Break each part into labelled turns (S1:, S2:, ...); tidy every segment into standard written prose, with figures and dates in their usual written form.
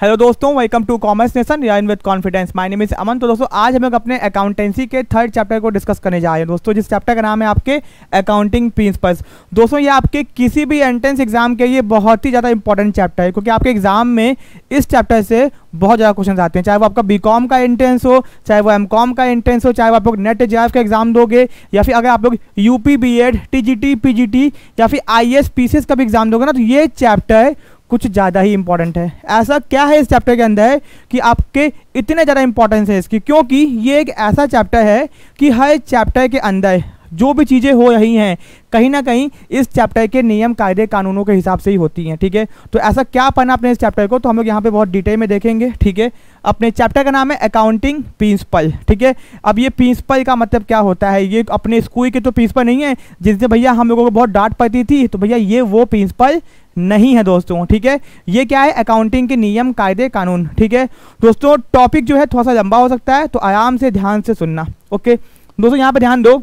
S1: Hello दोस्तों, welcome to commerce nation learn with confidence. My name is Aman. तो दोस्तों आज हम लोग अपने अकाउंटेंसी के थर्ड चैप्टर को डिस्कस करने जा रहे हैं दोस्तों, जिस चैप्टर का नाम है आपके अकाउंटिंग प्रिंसिपल्स। दोस्तों ये आपके किसी भी एंट्रेंस एग्जाम के लिए बहुत ही ज़्यादा इंपॉर्टेंट चैप्टर है, क्योंकि आपके एग्जाम में इस चैप्टर से बहुत ज़्यादा क्वेश्चन आते हैं, चाहे वो आपका बीकॉम का एंट्रेंस हो, चाहे वो एमकॉम का एंट्रेंस हो, चाहे वो आप लोग नेट जेआरएफ का एग्जाम दोगे, या फिर अगर आप लोग यूपी बीएड, टीजीटी, पीजीटी या फिर आईएएस पीसीएस का भी एग्जाम दोगे ना, तो ये चैप्टर कुछ ज़्यादा ही इंपॉर्टेंट है। ऐसा क्या है इस चैप्टर के अंदर कि आपके इतने ज़्यादा इंपॉर्टेंस है इसकी, क्योंकि ये एक ऐसा चैप्टर है कि हर चैप्टर के अंदर जो भी चीज़ें हो रही हैं कहीं ना कहीं इस चैप्टर के नियम कायदे कानूनों के हिसाब से ही होती हैं। ठीक है, तो ऐसा क्या पढ़ना अपने इस चैप्टर को, तो हम लोग यहाँ पे बहुत डिटेल में देखेंगे। ठीक है, अपने चैप्टर का नाम है अकाउंटिंग प्रिंसिपल। ठीक है, अब ये प्रिंसिपल का मतलब क्या होता है, ये अपने स्कूल के तो प्रिंसिपल नहीं है जिनसे भैया हम लोगों को बहुत डांट पड़ती थी, तो भैया ये वो प्रिंसिपल नहीं है दोस्तों। ठीक है, ये क्या है, अकाउंटिंग के नियम कायदे कानून। ठीक है दोस्तों, टॉपिक जो है थोड़ा सा लंबा हो सकता है, तो आराम से ध्यान से सुनना। ओके दोस्तों, यहाँ पे ध्यान दो।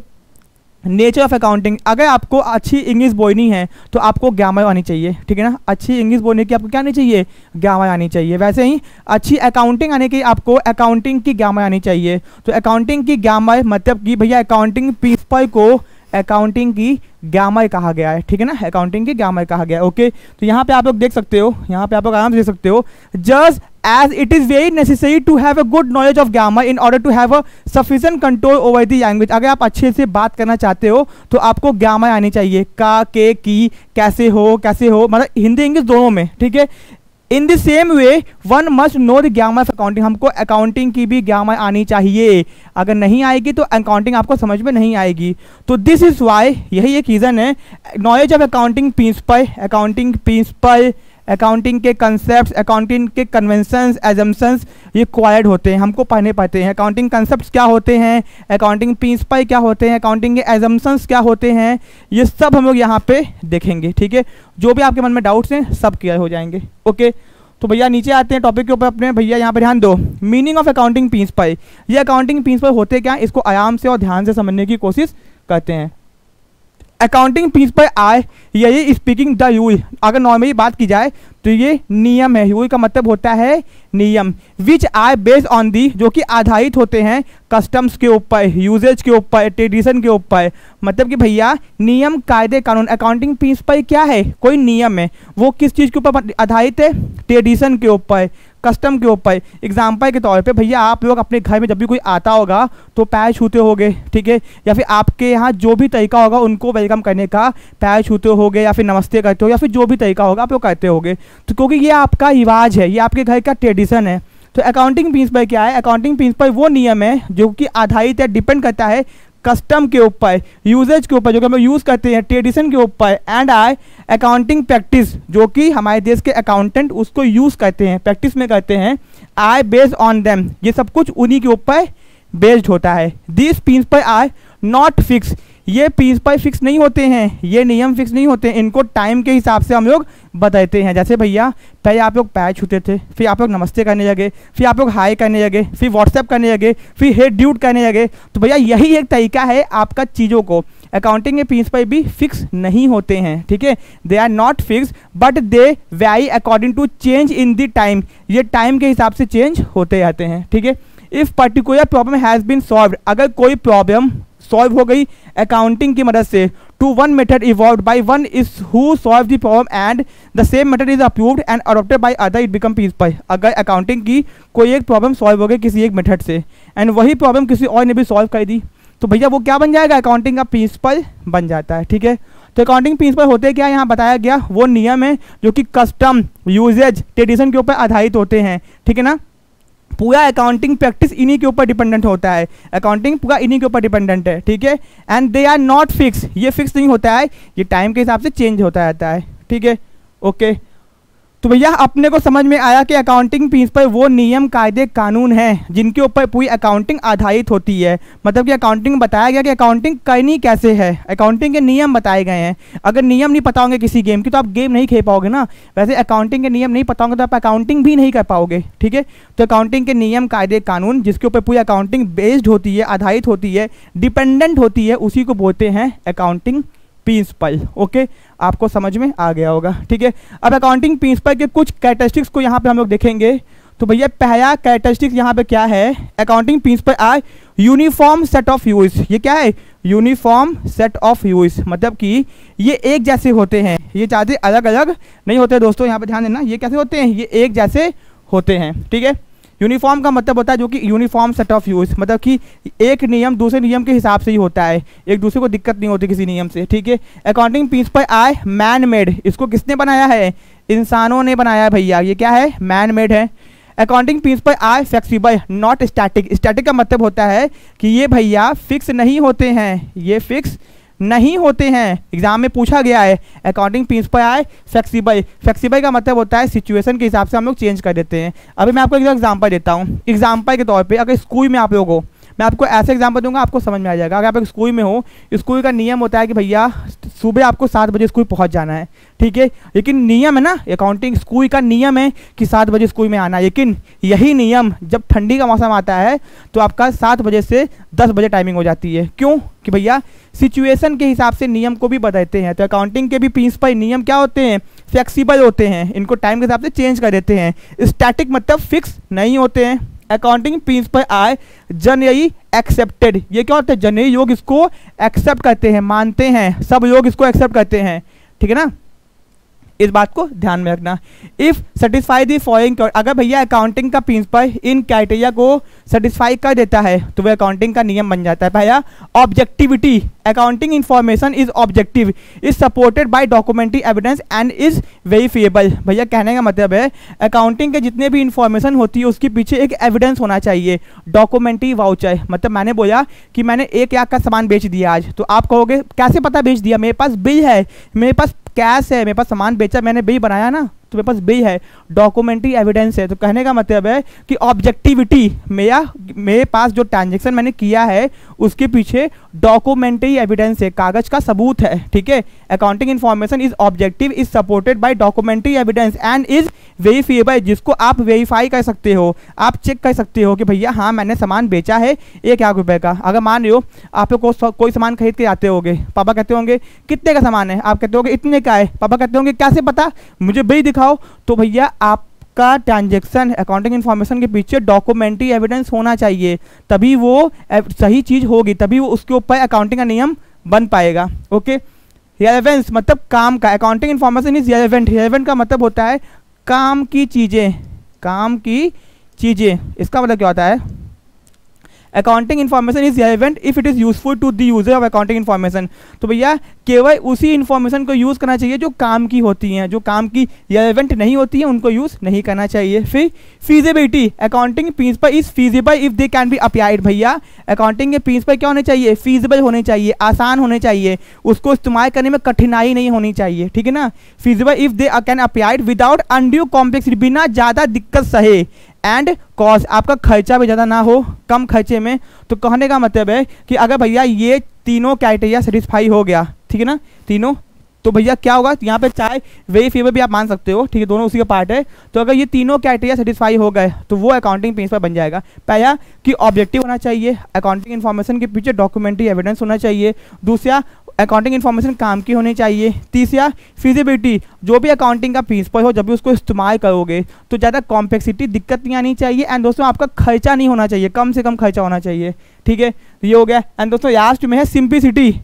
S1: नेचर ऑफ अकाउंटिंग, अगर आपको अच्छी इंग्लिश बोलनी है तो आपको ग्रामर आनी चाहिए। ठीक है ना, अच्छी इंग्लिश बोलने की आपको क्या आनी चाहिए, ग्रामर आनी चाहिए। वैसे ही अच्छी अकाउंटिंग आने की आपको अकाउंटिंग की ग्रामर आनी चाहिए। तो अकाउंटिंग की ग्रामर मतलब कि भैया अकाउंटिंग प्रिंसिपल को अकाउंटिंग की ग्रामर कहा गया है। ठीक है ना, अकाउंटिंग की ग्रामर कहा गया है। ओके, तो यहाँ पे आप लोग देख सकते हो, यहाँ पे आप लोग आराम से देख सकते हो, just as it is very necessary to have a good knowledge of grammar in order to have a sufficient control over the language। अगर आप अच्छे से बात करना चाहते हो तो आपको ग्रामर आनी चाहिए, का, के, की, कैसे हो, मतलब हिंदी इंग्लिश दोनों में। ठीक है, in the same way one must know the grammar of accounting, हमको अकाउंटिंग की भी ग्रामर आनी चाहिए। अगर नहीं आएगी तो अकाउंटिंग आपको समझ में नहीं आएगी। तो दिस इज वाई, यही एक रीज़न है, knowledge of accounting principle, accounting के कंसेप्ट, अकाउंटिंग के कन्वेंशंस, एजम्पशंस ये रिक्वायर्ड होते हैं, हमको पढ़ने पड़ते हैं। अकाउंटिंग कंसेप्ट क्या होते हैं, अकाउंटिंग प्रिंसिपल क्या होते हैं, अकाउंटिंग के एजम्पशंस क्या होते हैं, ये सब हम लोग यहाँ पे देखेंगे। ठीक है, जो भी आपके मन में डाउट्स हैं सब क्लियर हो जाएंगे। ओके, तो भैया नीचे आते हैं टॉपिक के ऊपर अपने। भैया यहाँ पे ध्यान दो, मीनिंग ऑफ अकाउंटिंग प्रिंसिपल। ये अकाउंटिंग प्रिंसिपल होते क्या, इसको आराम से और ध्यान से समझने की कोशिश करते हैं। अकाउंटिंग प्रिंसिपल आए, यही स्पीकिंग द रूल, अगर नॉर्मली बात की जाए तो ये नियम है। रूल का मतलब होता है नियम, which are based on the, जो कि आधारित होते हैं कस्टम्स के ऊपर, यूजेज के ऊपर, ट्रेडिशन के ऊपर। मतलब कि भैया नियम कायदे कानून, अकाउंटिंग प्रिंसिपल क्या है, कोई नियम है, वो किस चीज़ के ऊपर आधारित है, ट्रेडिशन के ऊपर, कस्टम के ऊपर। एग्जाम्पल के तौर पे भैया आप लोग अपने घर में जब भी कोई आता होगा तो पैर छूते होगे। ठीक है, या फिर आपके यहाँ जो भी तरीका होगा उनको वेलकम करने का, पैर छूते होगे या फिर नमस्ते करते हो, या फिर जो भी तरीका होगा आप लोग करते होगे, तो क्योंकि ये आपका रिवाज है, ये आपके घर का ट्रेडिशन है। तो अकाउंटिंग प्रिंसिपल क्या है, अकाउंटिंग प्रिंसिपल वो नियम है जो कि आधारित है, डिपेंड करता है कस्टम के ऊपर, यूजेज के ऊपर, जो कि हम लोग यूज़ करते हैं, ट्रेडिशन के ऊपर, एंड आई अकाउंटिंग प्रैक्टिस, जो कि हमारे देश के अकाउंटेंट उसको यूज़ करते हैं, प्रैक्टिस में करते हैं, आई बेस्ड ऑन देम, ये सब कुछ उन्हीं के ऊपर बेस्ड होता है। This principle are not fix, ये प्रिंसिपल फिक्स नहीं होते हैं, ये नियम फिक्स नहीं होते हैं, इनको टाइम के हिसाब से हम लोग बताते हैं। जैसे भैया पहले आप लोग पैर छूते थे, फिर आप लोग नमस्ते करने लगे, फिर आप लोग हाई करने लगे, फिर व्हाट्सएप करने लगे, फिर हेड ड्यूट करने लगे। तो भैया यही एक तरीका है आपका चीज़ों को, अकाउंटिंग के प्रिंसिपल भी फिक्स नहीं होते हैं। ठीक है, they are not fix but they vary according to change in the time, ये टाइम के हिसाब से चेंज होते रहते हैं। ठीक है, if particular problem has been solved, अगर कोई प्रॉब्लम सॉल्व हो गई अकाउंटिंग की मदद से, to one method evolved by one is who solve the problem and the same method is approved and adopted by other, it become principle. अगर accounting की कोई एक प्रॉब्लम सॉल्व हो गई किसी एक मेथड से एंड वही प्रॉब्लम किसी और ने भी सॉल्व कर दी, तो भैया वो क्या बन जाएगा, अकाउंटिंग का प्रिंसिपल बन जाता है। ठीक है, तो अकाउंटिंग प्रिंसिपल होते क्या, यहाँ बताया गया वो नियम है जो कि कस्टम, यूजेज, ट्रेडिशन के ऊपर आधारित होते हैं। ठीक है ना, पूरा अकाउंटिंग प्रैक्टिस इन्हीं के ऊपर डिपेंडेंट होता है, अकाउंटिंग पूरा इन्हीं के ऊपर डिपेंडेंट है। ठीक है, and they are not fix, ये फिक्स नहीं होता है, ये टाइम के हिसाब से चेंज होता रहता है। ठीक है, ओके, तो भैया अपने को समझ में आया कि अकाउंटिंग प्रिंसिपल वो नियम कायदे कानून हैं जिनके ऊपर पूरी अकाउंटिंग आधारित होती है। मतलब कि अकाउंटिंग बताया गया कि अकाउंटिंग करनी कैसे है, अकाउंटिंग के नियम बताए गए हैं। अगर नियम नहीं पता होंगे किसी गेम की तो आप गेम नहीं खेल पाओगे ना, वैसे अकाउंटिंग के नियम नहीं पता होंगे तो आप अकाउंटिंग भी नहीं कर पाओगे। ठीक है, तो अकाउंटिंग के नियम कायदे कानून जिसके ऊपर पूरी अकाउंटिंग बेस्ड होती है, आधारित होती है, डिपेंडेंट होती है, उसी को बोलते हैं अकाउंटिंग प्रिंसिपल। ओके, आपको समझ में आ गया होगा, ठीक है। अब अकाउंटिंग प्रिंसिपल के कुछ कैरेक्टरिस्टिक्स को यहाँ पे हम लोग देखेंगे। तो भैया पहला कैरेक्टरिस्टिक्स यहाँ पे क्या है, accounting principle are uniform set of use. ये क्या है, यूनिफॉर्म सेट ऑफ यूज, मतलब कि ये एक जैसे होते हैं, ये ज़्यादा अलग अलग नहीं होते दोस्तों, यहाँ पे ध्यान देना। ये कैसे होते हैं, ये एक जैसे होते हैं, ठीक है। यूनिफॉर्म का मतलब होता है जो कि यूनिफॉर्म सेट ऑफ यूज, मतलब कि एक नियम दूसरे नियम के हिसाब से ही होता है, एक दूसरे को दिक्कत नहीं होती किसी नियम से, ठीक है। Accounting principle are man made, इसको किसने बनाया है, इंसानों ने बनाया है भैया, ये क्या है, मैन मेड है। Accounting principle are flexible not static, static का मतलब होता है कि ये भैया फिक्स नहीं होते हैं, ये फिक्स नहीं होते हैं, एग्जाम में पूछा गया है। अकाउंटिंग प्रिंसिपल आए फ्लेक्सिबल, फ्लेक्सिबल का मतलब होता है सिचुएशन के हिसाब से हम लोग चेंज कर देते हैं। अभी मैं आपको एक एग्जांपल देता हूँ, एग्जांपल के तौर पे अगर स्कूल में आप लोग हो, मैं आपको ऐसे एग्जांपल दूंगा, आपको समझ में आ जाएगा। अगर आप एक स्कूल में हो, स्कूल का नियम होता है कि भैया सुबह आपको 7 बजे स्कूल पहुंच जाना है, ठीक है। लेकिन नियम है ना, अकाउंटिंग स्कूल का नियम है कि 7 बजे स्कूल में आना है, लेकिन यही नियम जब ठंडी का मौसम आता है तो आपका 7 बजे से 10 बजे टाइमिंग हो जाती है। क्यों, कि भैया सिचुएशन के हिसाब से नियम को भी बदलते हैं। तो अकाउंटिंग के भी प्रिंसिपल नियम क्या होते हैं, फ्लेक्सिबल होते हैं, इनको टाइम के हिसाब से चेंज कर देते हैं। स्टैटिक मतलब फिक्स नहीं होते हैं। Accounting principle are generally accepted, ये क्या होता है, जनरली लोग इसको एक्सेप्ट करते हैं, मानते हैं, सब लोग इसको एक्सेप्ट करते हैं, ठीक है ना, इस बात को ध्यान में रखना। इफ सेटिस्फाई दी फॉलोइंग, अगर भैया अकाउंटिंग का प्रिंसिपल इन क्राइटेरिया को सेटिस्फाई कर देता है तो वह अकाउंटिंग का नियम बन जाता है। पहला objectivity, accounting information is objective, is supported by documentary evidence and is verifiable. भैया कहने का मतलब है अकाउंटिंग के जितने भी इंफॉर्मेशन होती है उसके पीछे एक एविडेंस होना चाहिए, डॉक्यूमेंट्री वाउचर। मतलब मैंने बोला कि मैंने 1 लाख का सामान बेच दिया आज, तो आप कहोगे कैसे पता बेच दिया, मेरे पास बिल है, मेरे पास कैश है, मेरे पास सामान बेचा, मैंने बिल बनाया ना, तो मेरे पास बिल है, डॉक्यूमेंट्री एविडेंस है। तो कहने का मतलब है कि ऑब्जेक्टिविटी, मेरे पास जो ट्रांजैक्शन मैंने किया है उसके पीछे डॉक्यूमेंट्री एविडेंस है, कागज का सबूत है, ठीक है। Accounting information is objective, is supported by documentary evidence and is verifiable, जिसको आप वेरीफाई कर सकते हो, आप चेक कर सकते हो कि भैया हाँ मैंने सामान बेचा है 1 लाख रुपए का। अगर मान रहे हो आप लोग कोई सामान खरीद के आते होंगे, पापा कहते होंगे कितने का सामान है, आप कहते होंगे इतने का है, पापा कहते होंगे कैसे पता, मुझे बिल दिखाओ। तो भैया आपका ट्रांजैक्शन अकाउंटिंग इंफॉर्मेशन के पीछे डॉक्यूमेंट्री एविडेंस होना चाहिए, तभी वो सही चीज होगी, तभी वो उसके ऊपर अकाउंटिंग का नियम बन पाएगा। ओके, रेलेवेंस मतलब काम का, accounting information is relevant, relevant का मतलब होता है काम की चीजें, काम की चीजें। इसका मतलब क्या होता है, accounting information is relevant if it is useful to the user of accounting information. तो भैया केवल उसी इन्फॉर्मेशन को यूज़ करना चाहिए जो काम की होती हैं, जो काम की रेलेवेंट नहीं होती है उनको यूज़ नहीं करना चाहिए। फिर feasibility, accounting principle is feasible if they can be applied. भैया अकाउंटिंग के प्रिंसिपल क्या होने चाहिए, फीजिबल होने चाहिए, आसान होने चाहिए, उसको इस्तेमाल करने में कठिनाई नहीं होनी चाहिए, ठीक है ना। Feasible if they can applied without undue complexity, बिना ज़्यादा दिक्कत सहे, एंड कॉस्ट, आपका खर्चा भी ज़्यादा ना हो, कम खर्चे में। तो कहने का मतलब है कि अगर भैया ये तीनों क्राइटेरिया सेटिस्फाई हो गया, ठीक है ना, तीनों, तो भैया क्या होगा, यहाँ पे चाहे वेरीफिएबल भी आप मान सकते हो, ठीक है, दोनों उसी का पार्ट है। तो अगर ये तीनों क्राइटेरिया सेटिस्फाई हो गए तो वो अकाउंटिंग प्रिंसिपल बन जाएगा। पहला कि ऑब्जेक्टिव होना चाहिए, अकाउंटिंग इन्फॉर्मेशन के पीछे डॉक्यूमेंट्री एविडेंस होना चाहिए। दूसरा अकाउंटिंग इन्फॉर्मेशन काम की होनी चाहिए। तीसरा फिजिबिलिटी, जो भी अकाउंटिंग का प्रिंसिपल हो जब भी उसको इस्तेमाल करोगे तो ज़्यादा कॉम्प्लेक्सिटी दिक्कत नहीं आनी चाहिए। एंड दोस्तों आपका खर्चा नहीं होना चाहिए, कम से कम खर्चा होना चाहिए, ठीक है, ये हो गया। एंड दोस्तों लास्ट में है सिंप्लिसिटी,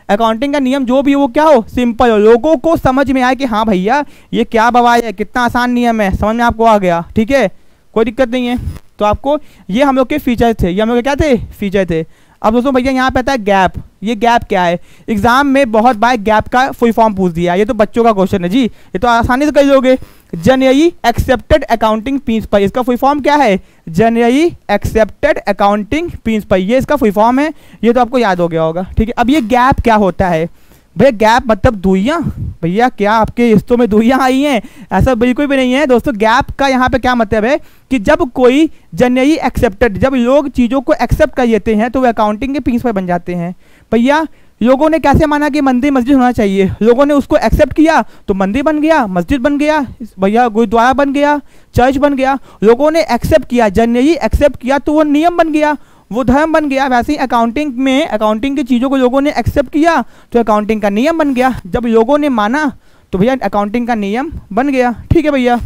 S1: अकाउंटिंग का नियम जो भी हो वो क्या हो, सिंपल हो, लोगों को समझ में आए कि हाँ भैया ये क्या बवाल है, कितना आसान नियम है, समझ में आपको आ गया, ठीक है, कोई दिक्कत नहीं है। तो आपको ये हम लोग के फीचर थे, ये हम लोग क्या थे, फीचर थे। अब दोस्तों भैया यहाँ पे आता है गैप, ये गैप क्या है, एग्जाम में बहुत बार गैप का फुल फॉर्म पूछ दिया, ये तो बच्चों का क्वेश्चन है जी, ये तो आसानी से कर लोगे। जनरली एक्सेप्टेड अकाउंटिंग प्रिंसिपल, इसका फुल फॉर्म क्या है, जनरली एक्सेप्टेड अकाउंटिंग प्रिंसिपल, ये इसका फुल फॉर्म है, ये तो आपको याद हो गया होगा, ठीक है। अब ये गैप क्या होता है भैया, गैप मतलब दुइयां, भैया क्या आपके रिश्तों में दुइयां आई हैं, ऐसा बिल्कुल भी नहीं है दोस्तों। गैप का यहाँ पे क्या मतलब है कि जब कोई जनरली एक्सेप्टेड, जब लोग चीज़ों को एक्सेप्ट कर लेते हैं तो वे अकाउंटिंग के प्रिंसिपल बन जाते हैं। भैया लोगों ने कैसे माना कि मंदिर मस्जिद होना चाहिए, लोगों ने उसको एक्सेप्ट किया तो मंदिर बन गया, मस्जिद बन गया, भैया गुरुद्वारा बन गया, चर्च बन गया, लोगों ने एक्सेप्ट किया, जनरली एक्सेप्ट किया तो वो नियम बन गया, वो धर्म बन गया। वैसे ही अकाउंटिंग में अकाउंटिंग की चीज़ों को लोगों ने एक्सेप्ट किया तो अकाउंटिंग का नियम बन गया। जब लोगों ने माना तो भैया अकाउंटिंग का नियम बन गया। ठीक है भैया।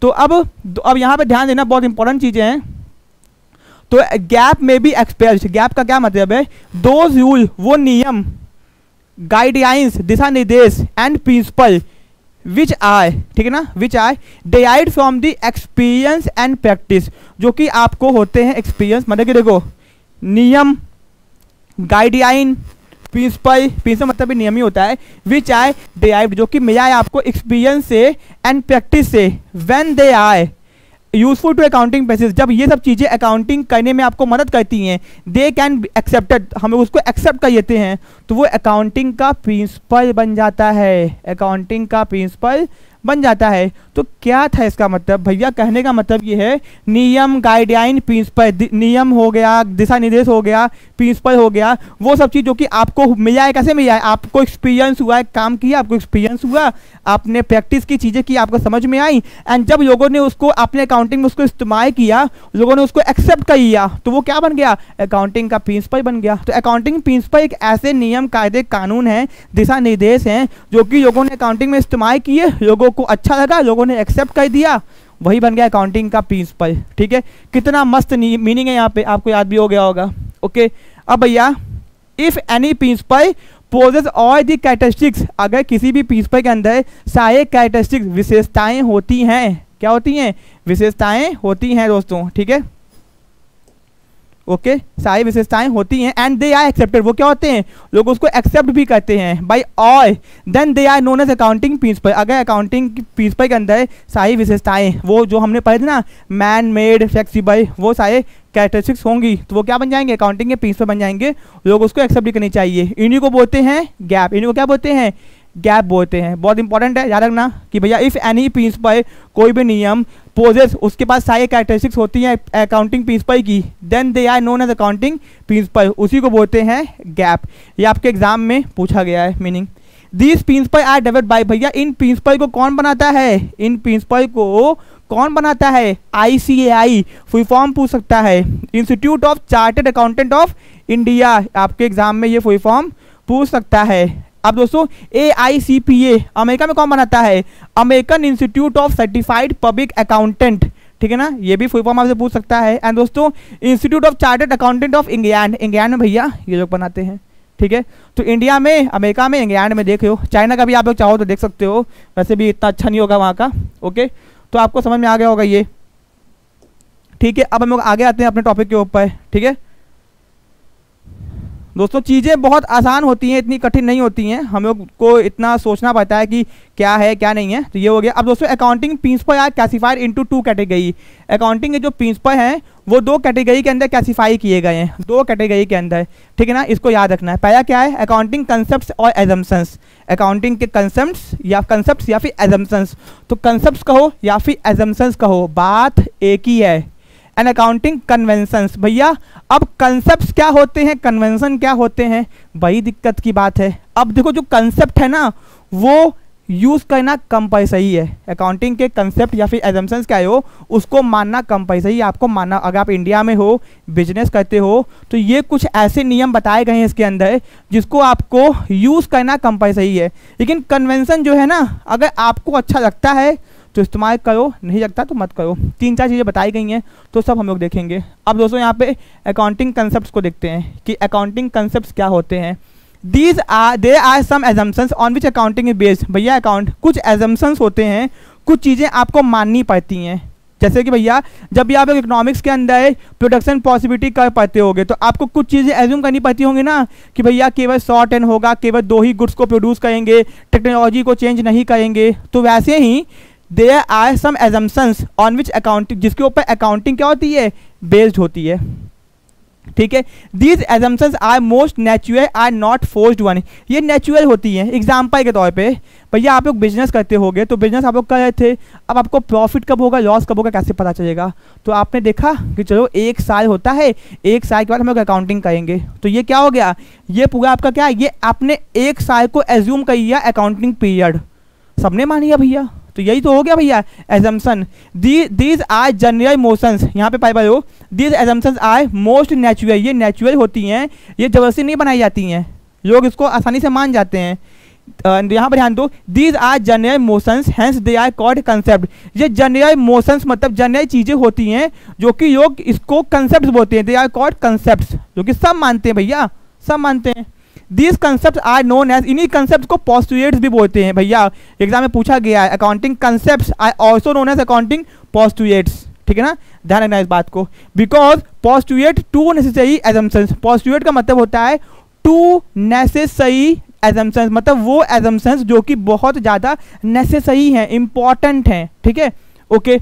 S1: तो अब यहाँ पे ध्यान देना, बहुत इंपॉर्टेंट चीज़ें हैं। तो गैप में भी एक्सप्रेस्ड, गैप का क्या मतलब है, दोज रूल, वो नियम, गाइडलाइंस, दिशा निर्देश एंड प्रिंसिपल विच आर, ठीक है ना, which are derived from the experience and practice, जो कि आपको होते हैं एक्सपीरियंस, मतलब कि देखो नियम, गाइडलाइन, प्रिंसिपल मतलब भी नियम ही होता है, विच आर डिराइव्ड, जो कि मिला है आपको एक्सपीरियंस से एंड प्रैक्टिस से, when they are useful to accounting basis, जब ये सब चीज़ें अकाउंटिंग करने में आपको मदद करती हैं, दे कैन एक्सेप्टेड, हम उसको एक्सेप्ट कर लेते हैं, तो वो अकाउंटिंग का प्रिंसिपल बन जाता है, अकाउंटिंग का प्रिंसिपल बन जाता है। तो क्या था इसका मतलब भैया, कहने का मतलब ये है नियम, गाइडलाइन, प्रिंसिपल, नियम हो गया, दिशा निर्देश हो गया, प्रिंसिपल हो गया, वो सब चीज़ जो कि आपको मिला है, कैसे मिला है, आपको एक्सपीरियंस हुआ है, काम किया, आपको एक्सपीरियंस हुआ, आपने प्रैक्टिस की, चीज़ें की, आपको समझ में आई, एंड जब लोगों ने उसको अपने अकाउंटिंग में उसको इस्तेमाल किया, लोगों ने उसको एक्सेप्ट कर लिया, तो वो क्या बन गया, अकाउंटिंग का प्रिंसिपल बन गया। तो अकाउंटिंग प्रिंसिपल एक ऐसे नियम, कायदे, कानून हैं, दिशा निर्देश हैं, जो कि लोगों ने अकाउंटिंग में इस्तेमाल किए, लोगों को अच्छा लगा, लोगों ने एक्सेप्ट कर दिया, वही बन गया अकाउंटिंग का प्रिंसिपल। ठीक है, कितना मस्त मीनिंग है यहाँ पे, आपको याद भी हो गया होगा। ओके, अब भैया if any principle possess all the characteristics, अगर किसी भी प्रिंसिपल के अंदर सारे कैरेक्टरिस्टिक्स, विशेषताएं होती हैं, क्या होती हैं, विशेषताएं होती हैं दोस्तों। ठीक है, ओके, सारी विशेषताएं होती हैं, एंड दे आर एक्सेप्टेड, वो क्या होते हैं, लोग उसको एक्सेप्ट भी करते हैं, by all, then they are known as accounting principle. अगर अकाउंटिंग प्रिंसिपल के अंदर सारी विशेषताएं, वो जो हमने पढ़े थे ना, मैन मेड, फ्लेक्सिबल, वो सारे कैरेक्टरिस्टिक्स होंगी, तो वो क्या बन जाएंगे, अकाउंटिंग के प्रिंसिपल बन जाएंगे, लोग उसको एक्सेप्ट भी करनी चाहिए। इन्हीं को बोलते हैं गैप, इन्हीं को क्या बोलते हैं, गैप बोलते हैं। बहुत इंपॉर्टेंट है, याद रखना कि भैया इफ एनी प्रिंसिपल, कोई भी नियम, पोजेस, उसके पास सारी कैरेक्टरिस्टिक्स होती हैं अकाउंटिंग प्रिंसिपल की, then they are known as accounting principle, उसी को बोलते हैं गैप। ये आपके एग्जाम में पूछा गया है meaning. This principle are developed by, भैया इन प्रिंसिपल को कौन बनाता है, इन प्रिंसिपल को कौन बनाता है, ICAI, फुल फॉर्म पूछ सकता है, institute of chartered accountant of India, आपके एग्जाम में ये फुल फॉर्म पूछ सकता है। अब दोस्तों AICPA अमेरिका में कौन बनाता है, American institute of certified public accountant, ठीक है ना, ये भी फुल फॉर्म आपसे पूछ सकता है। एंड दोस्तों institute of chartered accountant of England, England में भैया ये लोग बनाते हैं। ठीक है, तो इंडिया में, अमेरिका में, इंग्लैंड में देख लो, चाइना का भी आप लोग चाहो तो देख सकते हो, वैसे भी इतना अच्छा नहीं होगा वहाँ का। ओके, तो आपको समझ में आ गया होगा ये। ठीक है, अब हम लोग आगे आते हैं अपने टॉपिक के ऊपर। ठीक है दोस्तों, चीज़ें बहुत आसान होती हैं, इतनी कठिन नहीं होती हैं, हम लोग को इतना सोचना पड़ता है कि क्या है क्या नहीं है। तो ये हो गया। अब दोस्तों accounting principle are classified into 2 category, accounting के जो प्रिंसिपल हैं वो 2 कैटेगरी के अंदर क्लासिफाई किए गए हैं, 2 कैटेगरी के अंदर। ठीक है ना, इसको याद रखना है। पहला क्या है, अकाउंटिंग कंसेप्ट्स और एजम्पशंस, अकाउंटिंग के कंसेप्ट्स या फिर एजम्पशंस। तो कंसेप्ट्स कहो या फिर एजम्पशंस कहो, बात एक ही है। एंड अकाउंटिंग कन्वेंशंस, भैया अब कंसेप्ट्स क्या होते हैं, कन्वेंशन क्या होते हैं, बड़ी दिक्कत की बात है। अब देखो जो कंसेप्ट है ना वो यूज़ करना कंपल्सरी है, अकाउंटिंग के कंसेप्ट या फिर एजम्पशंस क्या हो उसको मानना कंपल्सरी, आपको मानना। अगर आप इंडिया में हो, बिजनेस करते हो, तो ये कुछ ऐसे नियम बताए गए हैं इसके अंदर जिसको आपको यूज़ करना कंपल्सरी है। लेकिन कन्वेंशन जो है ना, अगर आपको अच्छा लगता है तो इस्तेमाल करो, नहीं लगता तो मत करो। 3-4 चीज़ें बताई गई हैं, तो सब हम लोग देखेंगे। अब दोस्तों यहाँ पे अकाउंटिंग कंसेप्ट्स को देखते हैं कि अकाउंटिंग कंसेप्ट्स क्या होते हैं। There are some assumptions on which accounting is based, भैया कुछ एजम्पशंस होते हैं, कुछ चीज़ें आपको माननी पड़ती हैं। जैसे कि भैया जब भी आप इकोनॉमिक्स के अंदर प्रोडक्शन पॉसिबिलिटी कर पाते होगे तो आपको कुछ चीज़ें एज्यूम करनी पड़ती होंगी ना, कि भैया केवल 100 टन होगा, केवल 2 ही गुड्स को प्रोड्यूस करेंगे, टेक्नोलॉजी को चेंज नहीं करेंगे। तो वैसे ही there are some assumptions on which accounting, जिसके ऊपर अकाउंटिंग क्या होती है, बेस्ड होती है। ठीक है, these assumptions are most natural, are not forced one, ये नेचुरल होती हैं। एग्जाम्पल के तौर पे भैया आप लोग बिजनेस करते होगे, तो बिजनेस आप लोग कर रहे थे, अब आपको प्रॉफिट कब होगा, लॉस कब होगा, कैसे पता चलेगा। तो आपने देखा कि चलो 1 साल होता है, 1 साल के बाद हम लोग अकाउंटिंग करेंगे, तो ये क्या हो गया, ये पूरा आपका क्या, ये आपने 1 साल को एज्यूम कर लिया अकाउंटिंग पीरियड, सबने मान लिया भैया। तो यही तो हो गया भैया assumption. These are general motions, यहाँ पे पाई हो, these assumptions are most natural, ये नेचुरल होती हैं, ये जबरदस्ती नहीं बनाई जाती हैं, लोग इसको आसानी से मान जाते हैं। यहाँ पर ध्यान दो, these are general motions hence they are called concept, ये जनरल मोशंस मतलब जनरल चीज़ें होती हैं जो कि लोग इसको कंसेप्ट बोलते हैं, दे आर कॉल्ड कंसेप्ट, जो कि सब मानते हैं भैया, सब मानते हैं। These concept are known as, इन्हीं कंसेप्ट को पोस्टुलेट्स भी बोलते हैं भैया, एग्जाम में पूछा गया है, accounting concept are also known as accounting postulates, ठीक है ना, ध्यान रखना इस बात को। Because postulate to necessary assumptions, postulate का मतलब होता है टू नेसेसरी एजम्पशंस, मतलब वो एजम्पशंस जो कि बहुत ज़्यादा नेसेसरी हैं, इंपॉर्टेंट हैं, ठीक है, okay.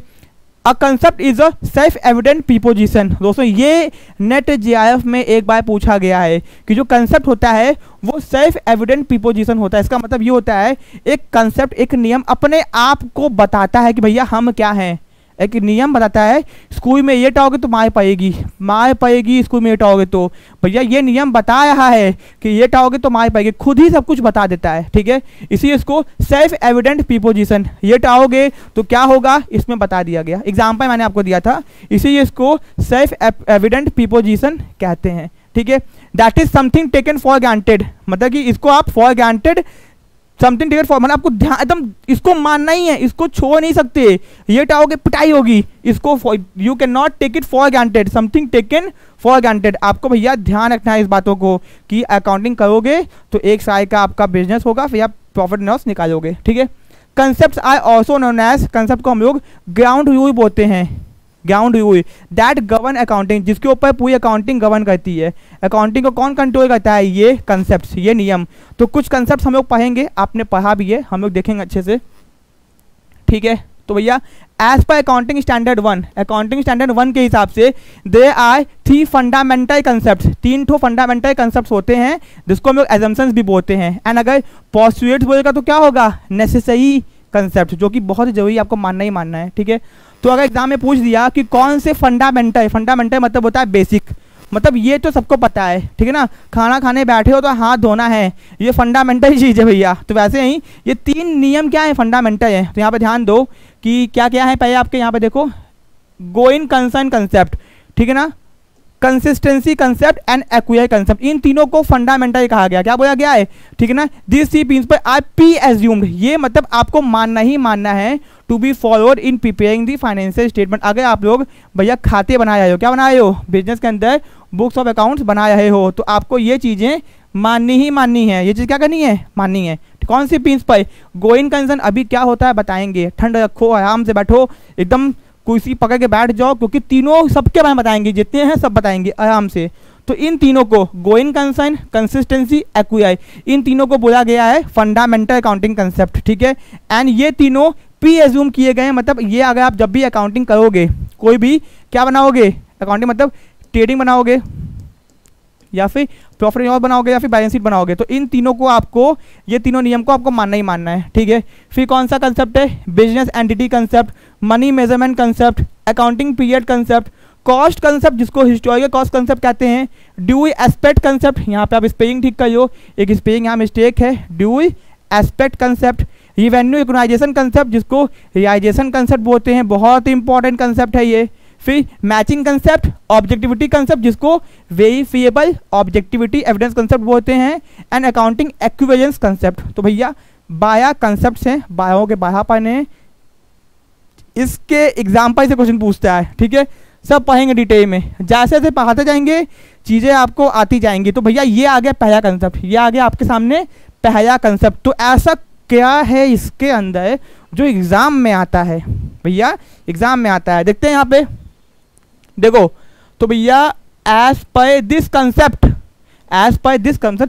S1: A concept is a self evident preposition, दोस्तों ये नेट जीआईएफ में एक बार पूछा गया है कि जो कंसेप्ट होता है वो सेल्फ एविडेंट प्रीपोजिशन होता है। इसका मतलब ये होता है एक कंसेप्ट, एक नियम अपने आप को बताता है कि भैया हम क्या हैं, एक नियम बताता है, स्कूल में ये टाओगे तो मार पड़ेगी, स्कूल में ये टाओगे तो, भैया ये नियम बता रहा है कि ये टाओगे तो मार पड़ेगी, खुद ही सब कुछ बता देता है, ठीक है, इसी इसको सेल्फ एविडेंट प्रीपोजिशन, ये टाओगे तो क्या होगा इसमें बता दिया गया, एग्जाम्पल मैंने आपको दिया था, इसी इसको सेल्फ एविडेंट प्रीपोजिशन कहते हैं, ठीक है। That is something taken for granted, मतलब कि इसको आप for granted something taken for, मतलब आपको ध्यान एकदम इसको मानना ही है, इसको छोड़ नहीं सकते, ये टाओगे पिटाई होगी, इसको you can not take it for granted, something taken for granted. आपको भैया ध्यान रखना है इस बातों को कि अकाउंटिंग करोगे तो एक साल का आपका बिजनेस होगा, फिर आप प्रॉफिट लॉस निकालोगे, ठीक है। Concept are also known as, concept को हम लोग ग्राउंड रूल बोलते हैं, ground rule that govern accounting, जिसके ऊपर पूरी अकाउंटिंग गवर्न करती है। अकाउंटिंग को कौन कंट्रोल करता है, ये कंसेप्ट, ये नियम। तो कुछ कंसेप्ट हम लोग पढ़ेंगे, आपने पढ़ा भी है, हम लोग देखेंगे अच्छे से, ठीक है। तो भैया एज पर अकाउंटिंग स्टैंडर्ड 1, अकाउंटिंग स्टैंडर्ड 1 के हिसाब से दे आर 3 फंडामेंटल कंसेप्ट, 3 ठो फंडामेंटल कंसेप्ट होते हैं जिसको हम लोग एजम्पशंस भी बोलते हैं। एंड अगर पोस्टुलेट्स बोलेगा तो क्या होगा, नेसेसरी कंसेप्ट, जो कि बहुत जरूरी आपको मानना ही मानना है, ठीक है। तो अगर एग्जाम में पूछ दिया कि कौन से फंडामेंटल, फंडामेंटल मतलब होता है बेसिक, मतलब ये तो सबको पता है, ठीक है ना, खाना खाने बैठे हो तो हाथ धोना है, ये फंडामेंटल चीज़ है भैया। तो वैसे ही ये 3 नियम क्या है, फंडामेंटल है। तो यहाँ पे ध्यान दो कि क्या क्या है, पहले आपके यहाँ पे देखो, गोइंग कंसर्न कंसेप्ट, ठीक है ना, consistency concept and acquire concept, इन तीनों को फंडामेंटल कहा गया, क्या बोला गया है, ठीक है ना। This 3 principle are pre assumed, ये मतलब आपको मानना ही मानना है, to be followed in preparing the financial statement. अगर आप लोग भैया खाते बना रहे हो, क्या बना रहे हो, बिजनेस के अंदर बुक्स ऑफ अकाउंट्स बना रहे हो, तो आपको ये चीज़ें माननी ही माननी है, ये चीज़ क्या करनी है, माननी है। कौन सी प्रिंसिपल, गोइंग कंसर्न, अभी क्या होता है बताएंगे, ठंड रखो, आराम से बैठो, एकदम कुर्सी पकड़ के बैठ जाओ, क्योंकि तीनों सबके बारे में बताएंगे, जितने हैं सब बताएंगे आराम से। तो इन तीनों को गोइंग कंसर्न, कंसिस्टेंसी, एक्वायर, इन तीनों को बोला गया है फंडामेंटल अकाउंटिंग कंसेप्ट, ठीक है। एंड ये तीनों प्री एज्यूम किए गए हैं, मतलब ये अगर आप जब भी अकाउंटिंग करोगे, कोई भी क्या बनाओगे, अकाउंटिंग मतलब ट्रेडिंग बनाओगे या फिर प्रॉफिट एंड लॉस बनाओगे या फिर बैलेंस शीट बनाओगे, तो इन तीनों को आपको, ये तीनों नियम को आपको मानना ही मानना है, ठीक है। फिर कौन सा कंसेप्ट है, business entity concept, money measurement concept, accounting period concept, cost concept जिसको हिस्टोरिकल कॉस्ट कंसेप्ट कहते हैं, ड्यू एस्पेक्ट कंसेप्ट, यहाँ पे आप स्पेलिंग ठीक करियो, एक स्पेलिंग यहाँ मिस्टेक है, due aspect concept, revenue recognition concept जिसको रियलाइजेशन कंसेप्ट बोलते हैं, बहुत इंपॉर्टेंट कंसेप्ट है ये। फिर मैचिंग कंसेप्ट, ऑब्जेक्टिविटी कंसेप्ट जिसको वेरिफिएबल ऑब्जेक्टिविटी एविडेंस कंसेप्ट बोलते हैं, एंड अकाउंटिंग एक्विवेलेंस कंसेप्ट। तो भैया 12 कंसेप्ट हैं, 12 के 12 पढ़ने हैं, इसके एग्जाम्पल से क्वेश्चन पूछता है, ठीक है, सब पढ़ेंगे डिटेल में, जैसे जैसे पढ़ाते जाएंगे चीज़ें आपको आती जाएंगी। तो भैया ये आ गया पहला कंसेप्ट, ये आ गया आपके सामने पहला कंसेप्ट। तो ऐसा क्या है इसके अंदर जो एग्जाम में आता है, भैया एग्जाम में आता है, देखते हैं यहाँ पे, देखो। तो भैया एज पर दिस कंसेप्ट,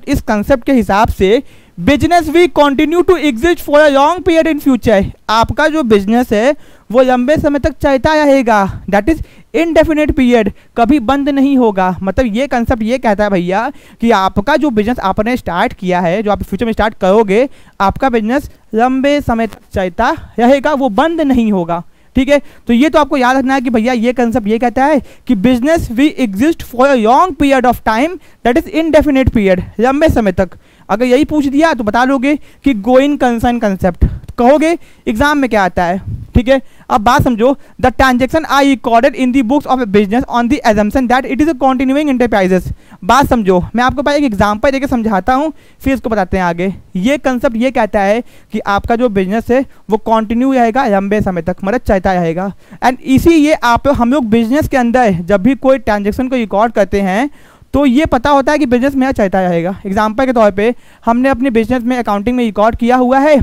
S1: इस कंसेप्ट के हिसाब से business we continue to exist for a long period in future, आपका जो बिजनेस है वो लंबे समय तक चलता रहेगा, दैट इज इनडेफिनेट पीरियड, कभी बंद नहीं होगा। मतलब ये कंसेप्ट ये कहता है भैया कि आपका जो बिजनेस आपने स्टार्ट किया है, जो आप फ्यूचर में स्टार्ट करोगे, आपका बिजनेस लंबे समय तक चलता रहेगा, वो बंद नहीं होगा, ठीक है। तो ये तो आपको याद रखना है कि भैया ये कंसेप्ट ये कहता है कि business we exist for a long period of time, that is indefinite period, लंबे समय तक। अगर यही पूछ दिया तो बता लोगे कि गोइंग कंसर्न कंसेप्ट, कहोगे एग्जाम में क्या आता है, ठीक है। अब बात समझो, the transaction are recorded in the books of a business on the assumption that it is a continuing enterprises. बात समझो, मैं आपको पहले एक एग्जांपल देके समझाता हूँ, फिर इसको बताते हैं आगे। ये कंसेप्ट ये कहता है कि आपका जो बिजनेस है वो कंटिन्यू रहेगा लंबे समय तक, मतलब चलता रहेगा। एंड इसी ये आप हम लोग बिजनेस के अंदर जब भी कोई ट्रांजेक्शन को रिकॉर्ड करते हैं तो ये पता होता है कि बिजनेस मेरा चलता रहेगा। एग्जाम्पल के तौर पे हमने अपने बिजनेस में अकाउंटिंग में रिकॉर्ड किया हुआ है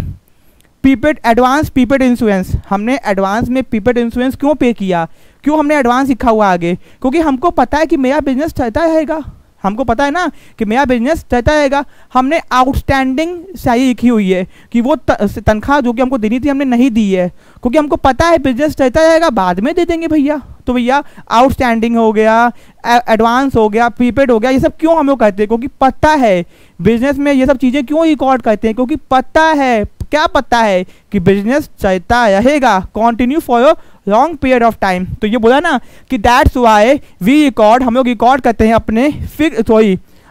S1: प्रीपेड एडवांस प्रीपेड इंश्योरेंस। हमने एडवांस में प्रीपेड इंश्योरेंस क्यों पे किया, क्यों हमने एडवांस लिखा हुआ आगे, क्योंकि हमको पता है कि मेरा बिजनेस चलता रहेगा, हमको पता है ना कि मेरा बिजनेस चलता रहेगा। हमने आउटस्टैंडिंग सही लिखी हुई है कि वो तनख्वाह जो कि हमको देनी थी हमने नहीं दी है, क्योंकि हमको पता है बिजनेस चलता रहेगा, बाद में दे देंगे भैया। तो भैया आउटस्टैंडिंग हो गया, एडवांस हो गया, प्रीपेड हो गया, ये सब क्यों हम लोग करते हैं, क्योंकि पता है बिजनेस में ये सब चीज़ें क्यों रिकॉर्ड करते हैं, क्योंकि पता है, क्या पता है कि बिजनेस चलता रहेगा, continue for a long period of time. तो ये बोला ना कि दैट्स वाई वी रिकॉर्ड, हम लोग रिकॉर्ड करते हैं अपने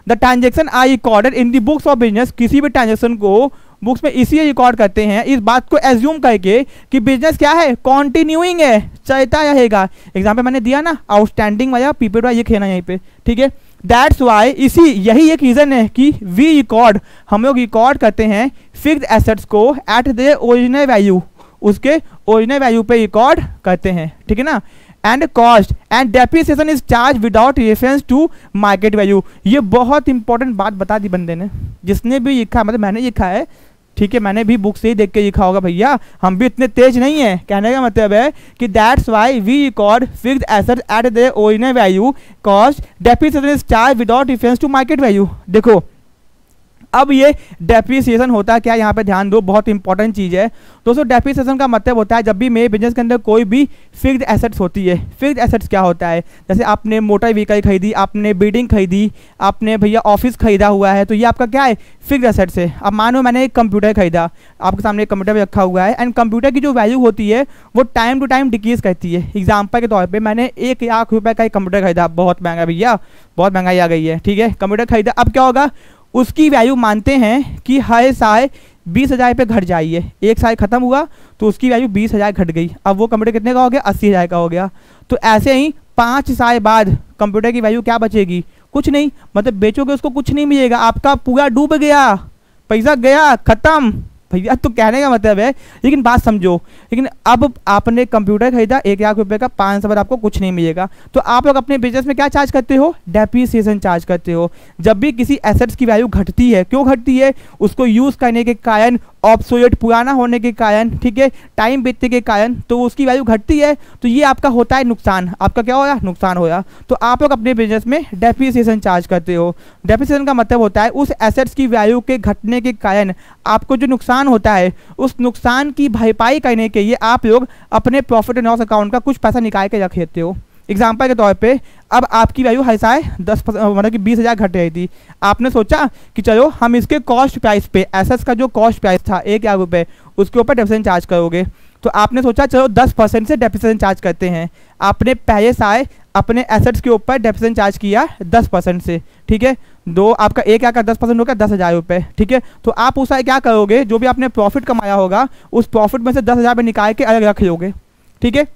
S1: the transaction are recorded in the books of business, किसी भी ट्रांजेक्शन को बुक्स में इसलिए रिकॉर्ड करते हैं इस बात को एज्यूम करके कि बिजनेस क्या है, कंटिन्यूइंग है, चलता रहेगा। एग्जाम्पल मैंने दिया ना, आउटस्टैंडिंग वाला प्रीपेड वाला, ये खेलना यहीं पे, ठीक है। दैट्स वाई, यही एक रीज़न है कि वी रिकॉर्ड, हम लोग रिकॉर्ड करते हैं फिक्स्ड एसेट्स को एट द ओरिजिनल वैल्यू, उसके ओरिजिनल वैल्यू पे रिकॉर्ड करते हैं, ठीक है ना। And cost and depreciation is charge without reference to market value. ये बहुत इंपॉर्टेंट बात बता दी बंदे ने, जिसने भी लिखा, मतलब मैंने लिखा है, ठीक है, मैंने भी बुक से ही देख के लिखा होगा भैया, हम भी इतने तेज नहीं है। कहने का मतलब है कि that's why we record fixed asset at the original value, cost depreciation is charge without reference to market value. देखो अब ये डेप्रिसिएशन होता है क्या, यहाँ पे ध्यान दो, बहुत इंपॉर्टेंट चीज़ है दोस्तों। डेप्रिसिएशन का मतलब होता है जब भी मेरे बिजनेस के अंदर कोई भी फिक्स्ड एसेट्स होती है। फिक्स्ड एसेट्स क्या होता है, जैसे आपने मोटर व्हीकल खरीदी, आपने बिल्डिंग खरीदी, आपने भैया ऑफिस खरीदा हुआ है, तो ये आपका क्या है, फिक्स्ड एसेट्स है। अब मानो मैंने एक कंप्यूटर खरीदा, आपके सामने एक कंप्यूटर भी रखा हुआ है, एंड कंप्यूटर की जो वैल्यू होती है वो टाइम टू टाइम डिक्रीज करती है। एग्जाम्पल के तौर पर मैंने 1 लाख रुपये का एक कंप्यूटर खरीदा, बहुत महंगा भैया, बहुत महंगाई आ गई है, ठीक है, कंप्यूटर खरीदा। अब क्या होगा, उसकी वैल्यू मानते हैं कि हर साल 20,000 पे घट जाइए, एक साल खत्म हुआ तो उसकी वैल्यू 20,000 घट गई। अब वो कंप्यूटर कितने का हो गया, 80,000 का हो गया। तो ऐसे ही 5 साल बाद कंप्यूटर की वैल्यू क्या बचेगी, कुछ नहीं, मतलब बेचोगे उसको कुछ नहीं मिलेगा, आपका पूरा डूब गया, पैसा गया, खत्म भैया। तो कहने का मतलब है, लेकिन बात समझो, लेकिन अब आपने कंप्यूटर खरीदा 1 लाख रुपए का, 5 साल बाद आपको कुछ नहीं मिलेगा, तो आप लोग अपने बिजनेस में क्या चार्ज करते हो, डेप्रिसिएशन चार्ज करते हो। जब भी किसी एसेट्स की वैल्यू घटती है, क्यों घटती है, उसको यूज़ करने के कारण, ऑब्सोलेट पुराना होने के कारण, ठीक है, टाइम बीतने के कारण, तो उसकी वैल्यू घटती है, तो ये आपका होता है नुकसान। आपका क्या होगा, नुकसान होगा। तो आप लोग अपने बिजनेस में डेप्रिसिएशन चार्ज करते हो। डेप्रिसिएशन का मतलब होता है उस एसेट्स की वैल्यू के घटने के कारण आपको जो नुकसान होता है, उस नुकसान की भरपाई करने के लिए आप लोग अपने प्रॉफिट एंड लॉस अकाउंट का कुछ पैसा निकाल के रख लेते हो। एग्जाम्पल के तौर पे अब आपकी वैल्यू हर साल 10%, मतलब कि 20,000 घट रही थी। आपने सोचा कि चलो हम इसके कॉस्ट प्राइस पे, एसेट्स का जो कॉस्ट प्राइस था 1 लाख रुपये, उसके ऊपर डेप्रिसिएशन चार्ज करोगे। तो आपने सोचा चलो 10% से डेप्रिसिएशन चार्ज करते हैं। आपने पहले साल अपने एसेट्स के ऊपर डेप्रिसिएशन चार्ज किया 10% से, ठीक है, आपका 1 लाख का 10% होगा 10,000 रुपये, ठीक है। तो आप उस साल क्या करोगे, जो भी आपने प्रॉफिट कमाया होगा उस प्रॉफिट में से 10,000 रुपये निकाल के अलग रख लोगे, ठीक है।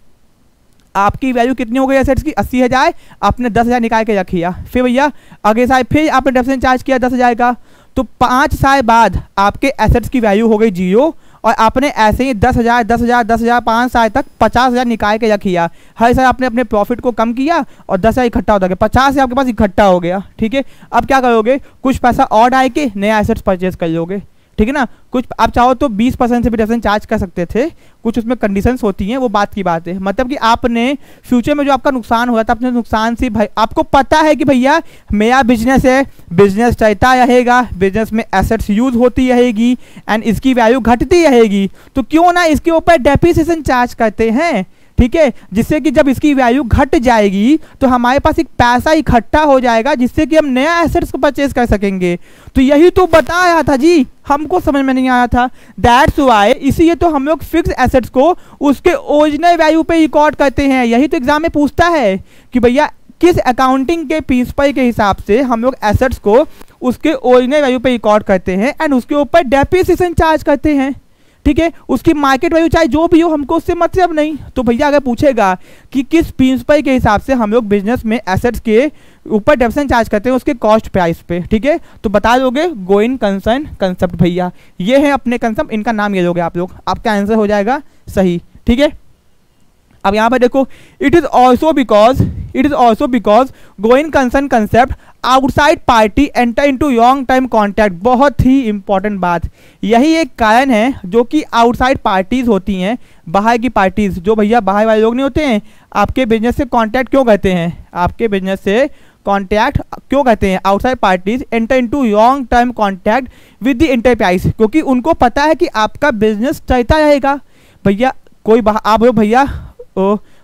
S1: आपकी वैल्यू कितनी हो गई एसेट्स की, 80,000, आपने 10,000 निकाल के रखिया। फिर भैया अगले साल फिर आपने डेप्रिसिएशन चार्ज किया 10,000 का, तो 5 साल बाद आपके एसेट्स की वैल्यू हो गई 0, और आपने ऐसे ही 10,000 10,000 10,000 5 साल तक 50,000 निकाल के रखिया। हर साल आपने अपने प्रॉफिट को कम किया और 10,000 इकट्ठा होता गया, 50 से आपके पास इकट्ठा हो गया, ठीक है। अब क्या करोगे, कुछ पैसा और डाल के नया एसेट्स परचेज कर लोगे, ठीक है ना। कुछ आप चाहो तो 20% से भी डेप्रिसिएशन चार्ज कर सकते थे, कुछ उसमें कंडीशंस होती हैं, वो बात की बात है। मतलब कि आपने फ्यूचर में जो आपका नुकसान हो जाता है, अपने नुकसान से भाई आपको पता है कि भैया मेरा बिजनेस है, बिजनेस चलता रहेगा, बिजनेस में एसेट्स यूज होती रहेगी एंड इसकी वैल्यू घटती रहेगी, तो क्यों ना इसके ऊपर डेप्रिसिएशन चार्ज करते हैं, ठीक है, जिससे कि जब इसकी वैल्यू घट जाएगी तो हमारे पास एक पैसा इकट्ठा हो जाएगा, जिससे कि हम नया एसेट्स को परचेज कर सकेंगे। तो यही तो बताया था जी, हमको समझ में नहीं आया था। दैट्स वाई, इसीलिए तो हम लोग फिक्स एसेट्स को उसके ओरिजिनल वैल्यू पे रिकॉर्ड करते हैं। यही तो एग्जाम में पूछता है कि भैया किस अकाउंटिंग के प्रिंसिपल के हिसाब से हम लोग एसेट्स को उसके ओरिजिनल वैल्यू पे रिकॉर्ड करते हैं एंड उसके ऊपर डेप्रिसिएशन चार्ज करते हैं, ठीक है, उसकी मार्केट वैल्यू चाहे जो भी हो, हमको उससे मतलब नहीं। तो भैया अगर पूछेगा कि किस प्रिंसिपल के हिसाब से हम लोग बिजनेस में एसेट्स के ऊपर डेप्रिसिएशन चार्ज करते हैं उसके कॉस्ट प्राइस पे, ठीक है, तो बता दोगे गोइंग कंसर्न कंसेप्ट। भैया ये है अपने कंसेप्ट, इनका नाम ये लोगे आप लोग, आपका आंसर हो जाएगा सही, ठीक है। अब यहाँ पर देखो, it is also because going concern concept outside party enter into long term contract. बहुत ही इंपॉर्टेंट बात, यही एक कारण है जो कि आउटसाइड पार्टीज होती हैं, बाहर की पार्टीज, जो भैया बाहर वाले लोग नहीं होते हैं, आपके बिजनेस से कॉन्ट्रैक्ट क्यों करते हैं, आपके बिजनेस से कॉन्ट्रैक्ट क्यों करते हैं outside parties enter into long term contract with the enterprise, क्योंकि उनको पता है कि आपका बिजनेस चलता रहेगा। भैया कोई आप हो भैया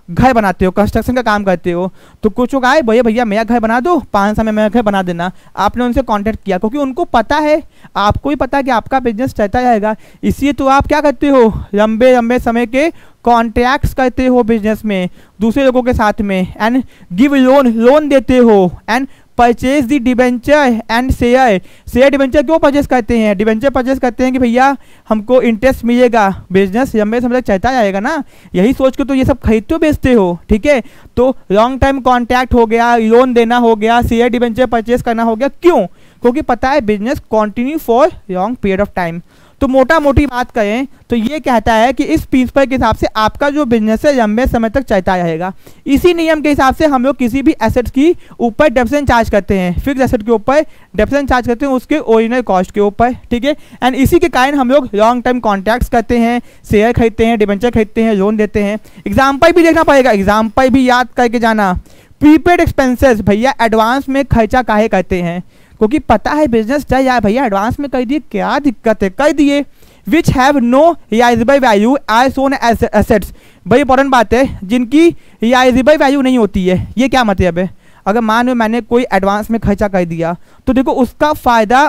S1: घर बनाते हो, कंस्ट्रक्शन का काम करते हो, तो कुछ लोग आए भैया मेरा घर बना दो, 5 साल में मेरा घर बना देना, आपने उनसे कांटेक्ट किया क्योंकि उनको पता है, आपको ही पता है कि आपका बिजनेस चलता रहेगा, इसलिए तो आप क्या करते हो, लंबे लंबे समय के कॉन्ट्रैक्ट्स करते हो बिजनेस में दूसरे लोगों के साथ में, एंड गिव लोन देते हो, and purchase the debenture and share debenture क्यों परचेज करते हैं, डिबेंचर परचेज करते हैं कि भैया हमको इंटरेस्ट मिलेगा, बिजनेस लंबे समय तक चलता जाएगा ना, यही सोच के तो ये सब खरीदते हो बेचते हो, ठीक है। तो लॉन्ग टाइम कॉन्ट्रैक्ट हो गया, लोन देना हो गया, शेयर डिबेंचर परचेज करना हो गया, क्यों, क्योंकि पता है business continue for long period of time. तो मोटा मोटी बात करें तो ये कहता है कि इस प्रिंसिपल के हिसाब से आपका जो बिजनेस है लंबे समय तक चलता रहेगा। इसी नियम के हिसाब से हम लोग किसी भी एसेट्स की ऊपर डेप्रिसिएशन चार्ज करते हैं, फिक्स एसेट के ऊपर डेप्रिसिएशन चार्ज करते हैं उसके ओरिजिनल कॉस्ट के ऊपर, ठीक है। एंड इसी के कारण हम लोग लॉन्ग टर्म कॉन्ट्रैक्ट्स करते हैं, शेयर खरीदते हैं, डिबेंचर खरीदते हैं, लोन देते हैं। एग्जाम्पल भी देखना पड़ेगा, एग्जाम्पल भी याद करके जाना। प्रीपेड एक्सपेंसेस, भैया एडवांस में खर्चा काहे करते हैं, क्योंकि पता है बिजनेस चल जाए, भैया एडवांस में कर दिए, क्या दिक्कत है, कर दिए। Which have no realisable value as soon assets, बड़ी इंपॉर्टेंट बात है, जिनकी रियलाइजेबल वैल्यू नहीं होती है। ये क्या मतलब है, अगर मान लो मैंने कोई एडवांस में खर्चा कर दिया तो देखो उसका फ़ायदा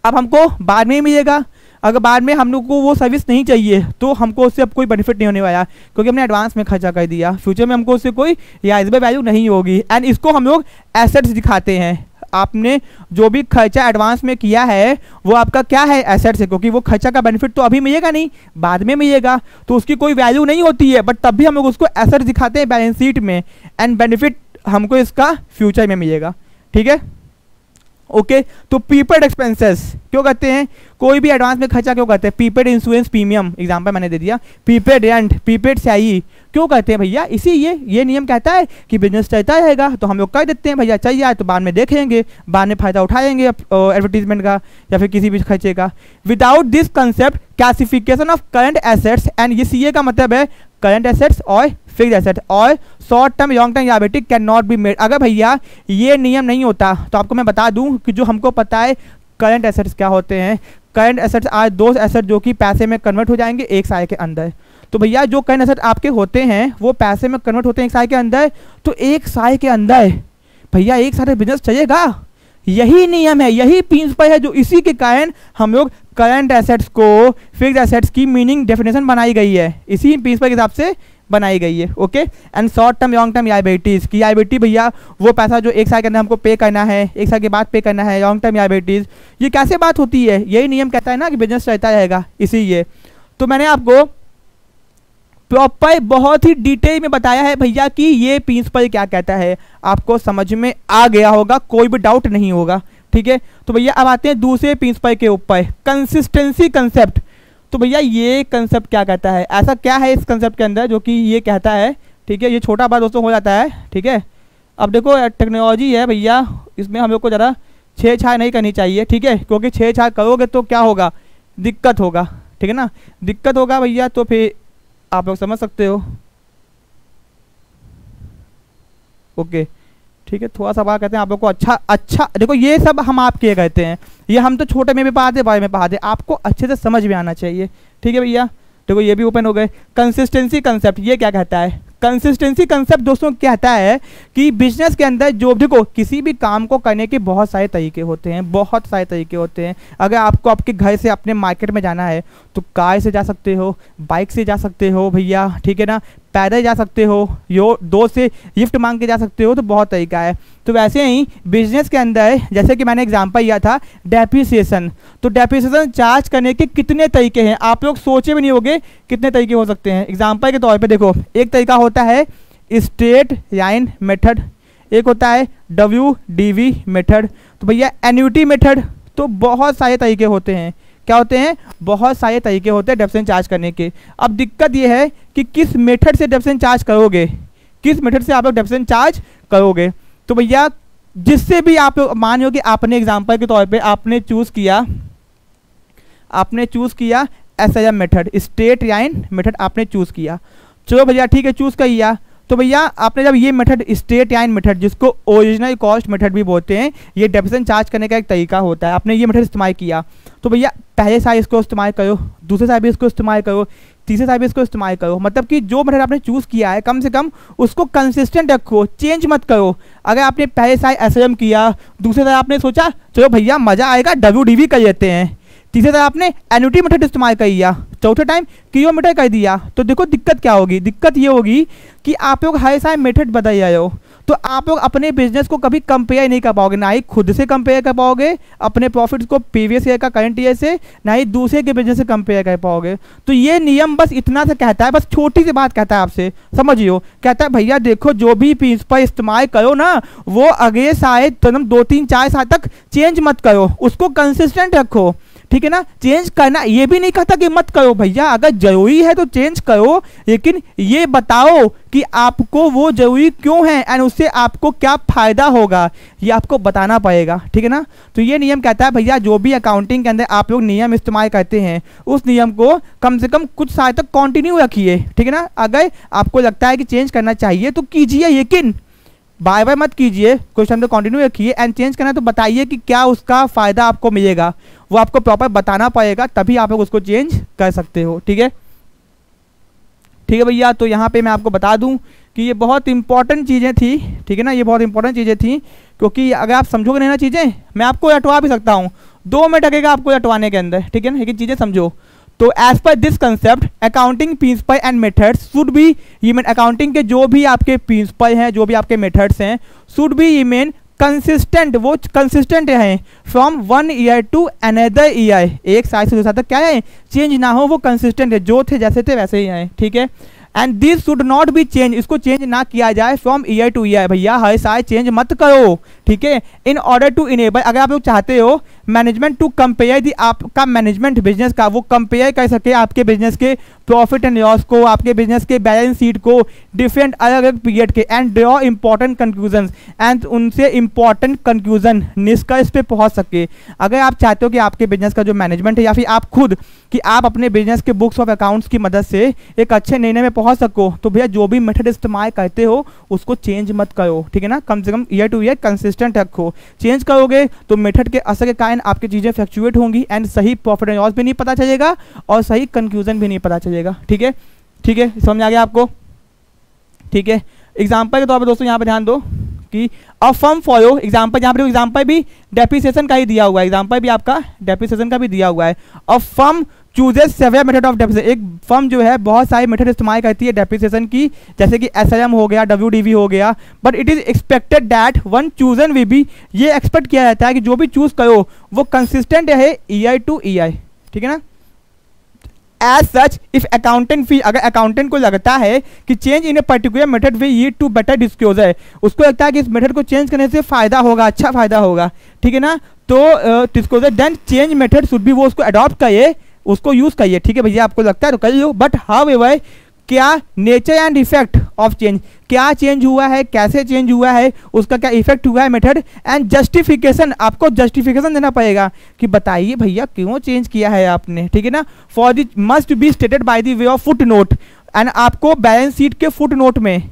S1: अब हमको बाद में ही मिलेगा, अगर बाद में हम लोग को वो सर्विस नहीं चाहिए तो हमको उससे अब कोई बेनिफिट नहीं होने वाला, क्योंकि हमने एडवांस में खर्चा कर दिया, फ्यूचर में हमको उससे कोई रियलाइजेबल वैल्यू नहीं होगी। एंड इसको हम लोग एसेट्स दिखाते हैं, आपने जो भी खर्चा एडवांस में किया है वो आपका क्या है, एसेट्स है, क्योंकि वो खर्चा का बेनिफिट तो अभी मिलेगा नहीं, बाद में मिलेगा, तो उसकी कोई वैल्यू नहीं होती है, बट तब भी हम लोग उसको एसेट्स दिखाते हैं बैलेंस शीट में, एंड बेनिफिट हमको इसका फ्यूचर में मिलेगा, ठीक है। ओके तो प्रीपेड एक्सपेंसेस क्यों करते हैं, कोई भी एडवांस में खर्चा क्यों करते हैं, प्रीपेड इंश्योरेंस प्रीमियम एग्जांपल मैंने दे दिया, प्रीपेड रेंट, प्रीपेड सैलरी क्यों करते हैं भैया, इसी ये नियम कहता है कि बिजनेस चलता रहेगा तो हम लोग कर देते हैं, भैया चल जाए तो बाद में देखेंगे, बाद में फायदा उठाएंगे एडवर्टीजमेंट का या फिर किसी भी खर्चे का। Without this concept classification of current assets, and ये सीए का मतलब है करंट एसेट्स और फिक्स एसेट और short term long term liability can not be made. अगर भैया ये नियम नहीं होता तो आपको मैं बता दूं कि जो हमको पता है करंट एसेट्स क्या होते हैं, करंट एसेट्स आज दो एसेट जो कि पैसे में कन्वर्ट हो जाएंगे एक साल के अंदर। तो भैया जो करंट एसेट आपके होते हैं वो पैसे में कन्वर्ट होते हैं एक साल के अंदर, तो एक साल के अंदर भैया एक साल बिजनेस चलेगा, यही नियम है, यही प्रिंसिपल है, जो इसी के कारण हम लोग करंट एसेट्स को फिक्स एसेट्स की मीनिंग डेफिनेशन बनाई गई है, इसी प्रिंसिपल के हिसाब से बनाई गई है। Okay and short term long term liabilities की लायबिलिटी भैया वो पैसा जो एक साल के अंदर हमको पे करना है, एक साल के बाद पे करना है, लॉन्ग टर्म लायबिलिटीज, ये कैसे बात होती है, यही नियम कहता है ना कि बिजनेस चलता रहेगा, इसीलिए तो मैंने आपको प्रॉपर बहुत ही डिटेल में बताया है भैया कि ये प्रिंसिपल क्या कहता है, आपको समझ में आ गया होगा, कोई भी डाउट नहीं होगा, ठीक है। तो भैया अब आते हैं दूसरे प्रिंसिपल के ऊपर, कंसिस्टेंसी कंसेप्ट। तो भैया ये कंसेप्ट क्या कहता है, ऐसा क्या है इस कंसेप्ट के अंदर जो कि ये कहता है, ठीक है, ये छोटा बात दोस्तों हो जाता है, ठीक है। अब देखो टेक्नोलॉजी है भैया, इसमें हम लोग को ज़रा छेड़छाड़ नहीं करनी चाहिए, ठीक है, क्योंकि छेड़छाड़ करोगे तो क्या होगा, दिक्कत होगा, ठीक है ना, दिक्कत होगा भैया, तो फिर आप लोग समझ सकते हो। ओके ठीक है, थोड़ा सा बात कहते हैं आप लोग को, अच्छा देखो ये सब हम आपके कहते हैं, ये हम तो छोटे में भी पढ़ाते बड़े में पढ़ाते, आपको अच्छे से समझ में आना चाहिए, ठीक है भैया। देखो ये भी ओपन हो गए। कंसिस्टेंसी कंसेप्ट ये क्या कहता है, कंसिस्टेंसी कंसेप्ट दोस्तों कहता है कि बिजनेस के अंदर जो देखो किसी भी काम को करने के बहुत सारे तरीके होते हैं, बहुत सारे तरीके होते हैं। अगर आपको आपके घर से अपने मार्केट में जाना है तो कार से जा सकते हो, बाइक से जा सकते हो भैया, ठीक है ना, पैदल जा सकते हो, दोस्त से गिफ्ट मांग के जा सकते हो, तो बहुत तरीका है। तो वैसे ही बिजनेस के अंदर जैसे कि मैंने एग्जांपल दिया था डेप्रिसिएशन, तो डेप्रिसिएशन चार्ज करने के कितने तरीके हैं, आप लोग सोचे भी नहीं होंगे कितने तरीके हो सकते हैं। एग्जांपल के तौर पे देखो, एक तरीका होता है स्ट्रेट लाइन मेथड, एक होता है WDV मेथड, तो भैया एन्युटी मेथड, तो बहुत सारे तरीके होते हैं। क्या होते हैं? बहुत सारे तरीके होते हैं डेप्रिसिएशन चार्ज करने के। अब दिक्कत ये है कि किस मेथड से डेप्रिसिएशन चार्ज करोगे, किस मेथड से आप लोग डेप्रिसिएशन चार्ज करोगे। तो भैया जिससे भी आप लोग मान लो कि आपने एग्जांपल के तौर पे आपने चूज़ किया SIM method, straight line method आपने चूज़ किया। चलो भैया ठीक है, चूज़ कर लिया। तो भैया आपने जब ये मेथड स्ट्रेट लाइन मेथड, जिसको ओरिजिनल कॉस्ट मेथड भी बोलते हैं, ये डेप्रिसिएशन चार्ज करने का एक तरीका होता है, आपने ये मेथड इस्तेमाल किया, तो भैया पहले साल इसको इस्तेमाल करो, दूसरे साल भी इसको इस्तेमाल करो, तीसरे साल भी इसको इस्तेमाल करो। मतलब कि जो मेथड आपने चूज़ किया है कम से कम उसको कंसिस्टेंट रखो, चेंज मत करो। अगर आपने पहले साल SIM किया, दूसरे साल आपने सोचा चलो भैया मज़ा आएगा WDV कर लेते हैं, तीसरे टाइम आपने एन्युटी मेथड इस्तेमाल कर दिया, चौथे टाइम कियो मेथड कर दिया, तो देखो दिक्कत क्या होगी। दिक्कत ये होगी कि आप लोग हर साल मेथड बदल रहे हो, तो आप लोग अपने बिजनेस को कभी कंपेयर नहीं कर पाओगे, ना ही खुद से कंपेयर कर पाओगे अपने प्रॉफिट्स को प्रीवियस ईयर का करंट ईयर से, ना ही दूसरे के बिजनेस से कंपेयर कर पाओगे। तो ये नियम बस इतना से कहता है, बस छोटी सी बात कहता है आपसे, समझियो। कहता है भैया देखो जो भी प्रिंसिपल इस्तेमाल करो ना, वो अगले साल तुम 2 3 4 साल तक चेंज मत करो, उसको कंसिस्टेंट रखो, ठीक है ना। चेंज करना ये भी नहीं कहता कि मत करो भैया, अगर जरूरी है तो चेंज करो, लेकिन ये बताओ कि आपको वो जरूरी क्यों है एंड उससे आपको क्या फायदा होगा, ये आपको बताना पड़ेगा, ठीक है ना। तो ये नियम कहता है भैया जो भी अकाउंटिंग के अंदर आप लोग नियम इस्तेमाल करते हैं, उस नियम को कम से कम कुछ साल तक कंटिन्यू रखिए, ठीक है ना। अगर आपको लगता है कि चेंज करना चाहिए तो कीजिए, लेकिन बाय बाय मत कीजिए, कुछ टाइम तो कंटिन्यू रखिए। एंड चेंज करना तो बताइए कि क्या उसका फ़ायदा आपको मिलेगा, वो आपको प्रॉपर बताना पड़ेगा, तभी आप लोग उसको चेंज कर सकते हो, ठीक है। ठीक है भैया, तो यहाँ पे मैं आपको बता दूं कि ये बहुत इंपॉर्टेंट चीज़ें थी, ठीक है ना, ये बहुत इंपॉर्टेंट चीज़ें थी, क्योंकि अगर आप समझोगे नहीं ना चीज़ें, मैं आपको रटवा भी सकता हूँ, 2 मिनट लगेगा आपको रटवाने के अंदर, ठीक है ना, लेकिन चीज़ें समझो। तो as per this concept accounting principle and methods should be remain, अकाउंटिंग के जो भी आपके प्रिंसिपल हैं, जो भी आपके मेथड्स हैं, शुड बी रिमेन कंसिस्टेंट, वो कंसिस्टेंट हैं from 1 year to another year, एक साल से दूसरा तक क्या है चेंज ना हो, वो कंसिस्टेंट है, जो थे जैसे थे वैसे ही हैं, ठीक है। And this should not be change, इसको चेंज ना किया जाए फ्रॉम ईयर टू ईयर, भैया हर साल चेंज मत करो, ठीक है। इन ऑर्डर टू इनेबल, अगर आप लोग चाहते हो मैनेजमेंट टू कंपेयर दी, आपका मैनेजमेंट बिजनेस का वो कंपेयर कर सके आपके बिजनेस के प्रॉफिट एंड लॉस को, आपके बिजनेस के बैलेंस शीट को डिफरेंट अलग अलग पीरियड के, and draw important conclusion, and उनसे इंपॉर्टेंट कंक्लूजन निष्कर्ष पे पहुंच सके। अगर आप चाहते हो कि आपके बिजनेस का जो मैनेजमेंट है या फिर आप खुद कि आप अपने बिजनेस के बुक्स ऑफ अकाउंट्स की मदद से एक अच्छे निर्णय में पहुंच सको, तो भैया जो भी मेथड इस्तेमाल करते हो उसको चेंज मत करो, ठीक है ना। कम से कम ईयर टू ईयर कंसिस्टेंट रखो, चेंज करोगे तो मेथड के असर के कारण आपकी चीज़ें फ्लक्चुएट होंगी एंड सही प्रॉफिट एंड लॉस भी नहीं पता चलेगा और सही कंक्लूजन भी नहीं पता चलेगा, ठीक है। ठीक है, समझ आ गया आपको, ठीक है। एग्जाम्पल के तौर पर दोस्तों यहाँ पे ध्यान दो कि अ फर्म फॉलो, एग्जाम्पल यहाँ पे एग्जाम्पल भी डेप्रिसिएशन का ही दिया हुआ है, एग्जाम्पल भी आपका डेप्रिसिएशन का भी दिया हुआ है। A firm chooses several method of depreciation, एक फर्म जो है बहुत सारी मेथड इस्तेमाल करती है डेप्रिसिएशन की, जैसे कि SIM हो गया, WDV हो गया, but it is expected that one chosen will be, ये एक्सपेक्ट किया जाता है कि जो भी चूज करो वो कंसिस्टेंट रहे ईयर टू ईयर, ठीक है ना। As such if accountant feel, अगर अकाउंटेंट को लगता है कि change in a particular method will lead to better disclosure, उसको लगता है कि इस मेथड को चेंज करने से फायदा होगा, अच्छा फायदा होगा, ठीक है ना, तो disclosure then change method should be, वो उसको अडॉप्ट करिए, उसको यूज करिए, ठीक है भैया, आपको लगता है तो कर लो। बट हाउएवर क्या nature and effect of change, क्या चेंज हुआ है, कैसे चेंज हुआ है, उसका क्या इफेक्ट हुआ है मेथड, एंड जस्टिफिकेशन, आपको जस्टिफिकेशन देना पड़ेगा कि बताइए भैया क्यों चेंज किया है आपने, ठीक है ना। For the must be stated by the way of foot note, and आपको बैलेंस शीट के फुट नोट में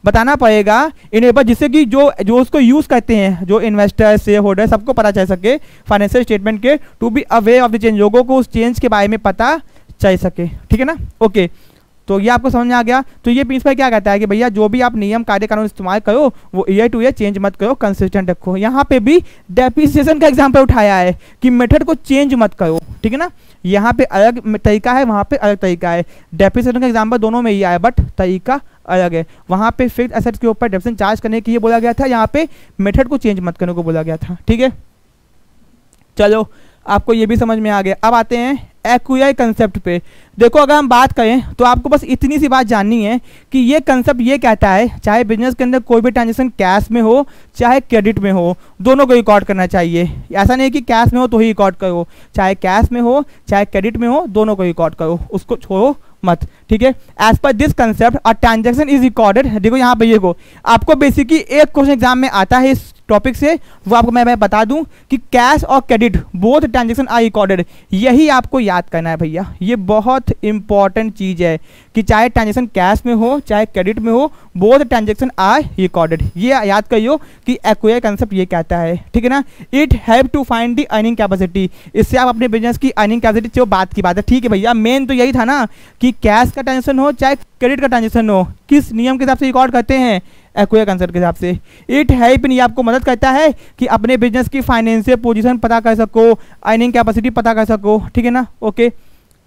S1: बताना पड़ेगा इनेबल, जिससे कि जो उसको यूज करते हैं, जो इन्वेस्टर शेयर होल्डर सबको पता चल सके फाइनेंशियल स्टेटमेंट के, to be aware of the change, लोगों को उस चेंज के बारे में पता चल सके, ठीक है ना। ओके, तो ये आपको समझ में आ गया। तो ये प्रिंसिपल क्या कहता है कि भैया जो भी आप नियम कायदे कानून इस्तेमाल करो वो ईयर टू ईयर चेंज मत करो, कंसिस्टेंट रखो। यहाँ पे भी डेप्रिसिएशन का एग्जाम्पल उठाया है कि मेथड को चेंज मत करो, ठीक है ना। यहाँ पे अलग तरीका है, वहाँ पे अलग तरीका है। डेप्रिसिएशन का एग्जाम्पल दोनों में ही आया बट तरीका अलग है। वहाँ पे फिक्स्ड एसेट के ऊपर डेप्रिसिएशन चार्ज करने के लिए बोला गया था, यहाँ पे मेथड को चेंज मत करने को बोला गया था, ठीक है। चलो आपको ये भी समझ में आ गया। अब आते हैं एक्यूआई कंसेप्ट पे। देखो अगर हम बात करें तो आपको बस इतनी सी बात जाननी है कि ये कंसेप्ट ये कहता है चाहे बिजनेस के अंदर कोई भी ट्रांजेक्शन कैश में हो चाहे क्रेडिट में हो, दोनों को रिकॉर्ड करना चाहिए। ऐसा नहीं कि कैश में हो तो ही रिकॉर्ड करो, चाहे कैश में हो चाहे क्रेडिट में हो, दोनों को रिकॉर्ड करो, उसको छोड़ो मत, ठीक है। As per this concept a transaction is recorded. देखो यहाँ पे को आपको बेसिकली एक क्वेश्चन एग्जाम में आता है इस टॉपिक से, वो आपको मैं बता दूं कि कैश और credit both transaction are recorded. यही आपको याद करना है भैया, ये बहुत इंपॉर्टेंट चीज़ है कि चाहे ट्रांजेक्शन कैश में हो चाहे क्रेडिट में हो, बोथ ट्रांजेक्शन आर रिकॉर्डेड। ये याद करियो कि एक्यूआई कंसेप्ट ये कहता है, ठीक है ना। It help to find the earning capacity. इससे आप अपने बिजनेस की अर्निंग कैपेसिटी, जो बात की बात है, ठीक है भैया। मेन तो यही था ना कि कैश का ट्रांजेक्शन हो चाहे क्रेडिट का ट्रांजेक्शन हो, किस नियम के हिसाब से रिकॉर्ड करते हैं, एक्यूआई कंसेप्ट के हिसाब से। इट हेल्प, ये आपको मदद करता है कि अपने बिजनेस की फाइनेंशियल पोजीशन पता कर सको, अर्निंग कैपेसिटी पता कर सको, ठीक है ना। ओके,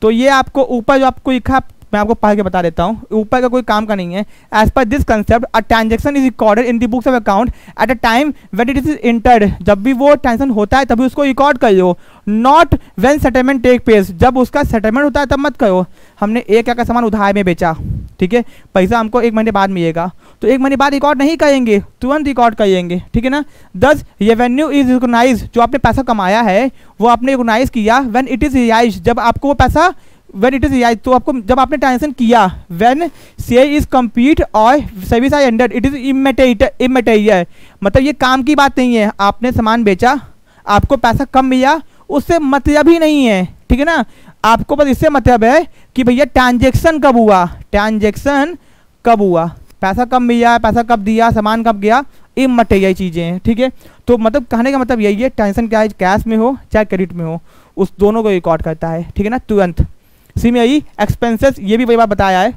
S1: तो ये आपको ऊपर जो आपको लिखा मैं आपको पढ़ के बता देता हूँ, ऊपर का कोई काम का नहीं है। As per this concept a transaction is recorded in the books of account at a time when it is entered. जब भी वो ट्रांजेक्शन होता है तभी उसको रिकॉर्ड कर लो, not when settlement take place. जब उसका सेटलमेंट होता है तब मत करो। हमने 1 लाख का सामान उधार में बेचा, ठीक है, पैसा हमको 1 महीने बाद मिलेगा, तो 1 महीने बाद रिकॉर्ड नहीं करेंगे, तुरंत रिकॉर्ड करेंगे, ठीक है ना। दस रेवेन्यू इज रिकॉग्नाइज, जो आपने पैसा कमाया है वो आपने रिकॉग्नाइज किया। व्हेन इट इज रियलाइज्ड, जब आपको वो पैसा व्हेन इट इज रियलाइज्ड, तो आपको जब आपने ट्रांजेक्शन किया। व्हेन सेल इज कंप्लीट और service are ended it is immaterial. मतलब ये काम की बात नहीं है, आपने सामान बेचा, आपको पैसा कम मिला, उससे मतलब ही नहीं है, ठीक है ना। आपको बस इससे मतलब है कि भैया ट्रांजेक्शन कब हुआ, ट्रांजेक्शन कब हुआ, पैसा कब मिला, पैसा कब दिया, सामान कब गया, इमटेरियल चीज़ें हैं, ठीक है। तो मतलब कहने का मतलब यही है, ट्रांजेक्शन क्या है, कैश में हो चाहे क्रेडिट में हो, उस दोनों को रिकॉर्ड करता है, ठीक है ना, तुरंत। सिमिलरली एक्सपेंसेस, ये भी वही बात बताया है,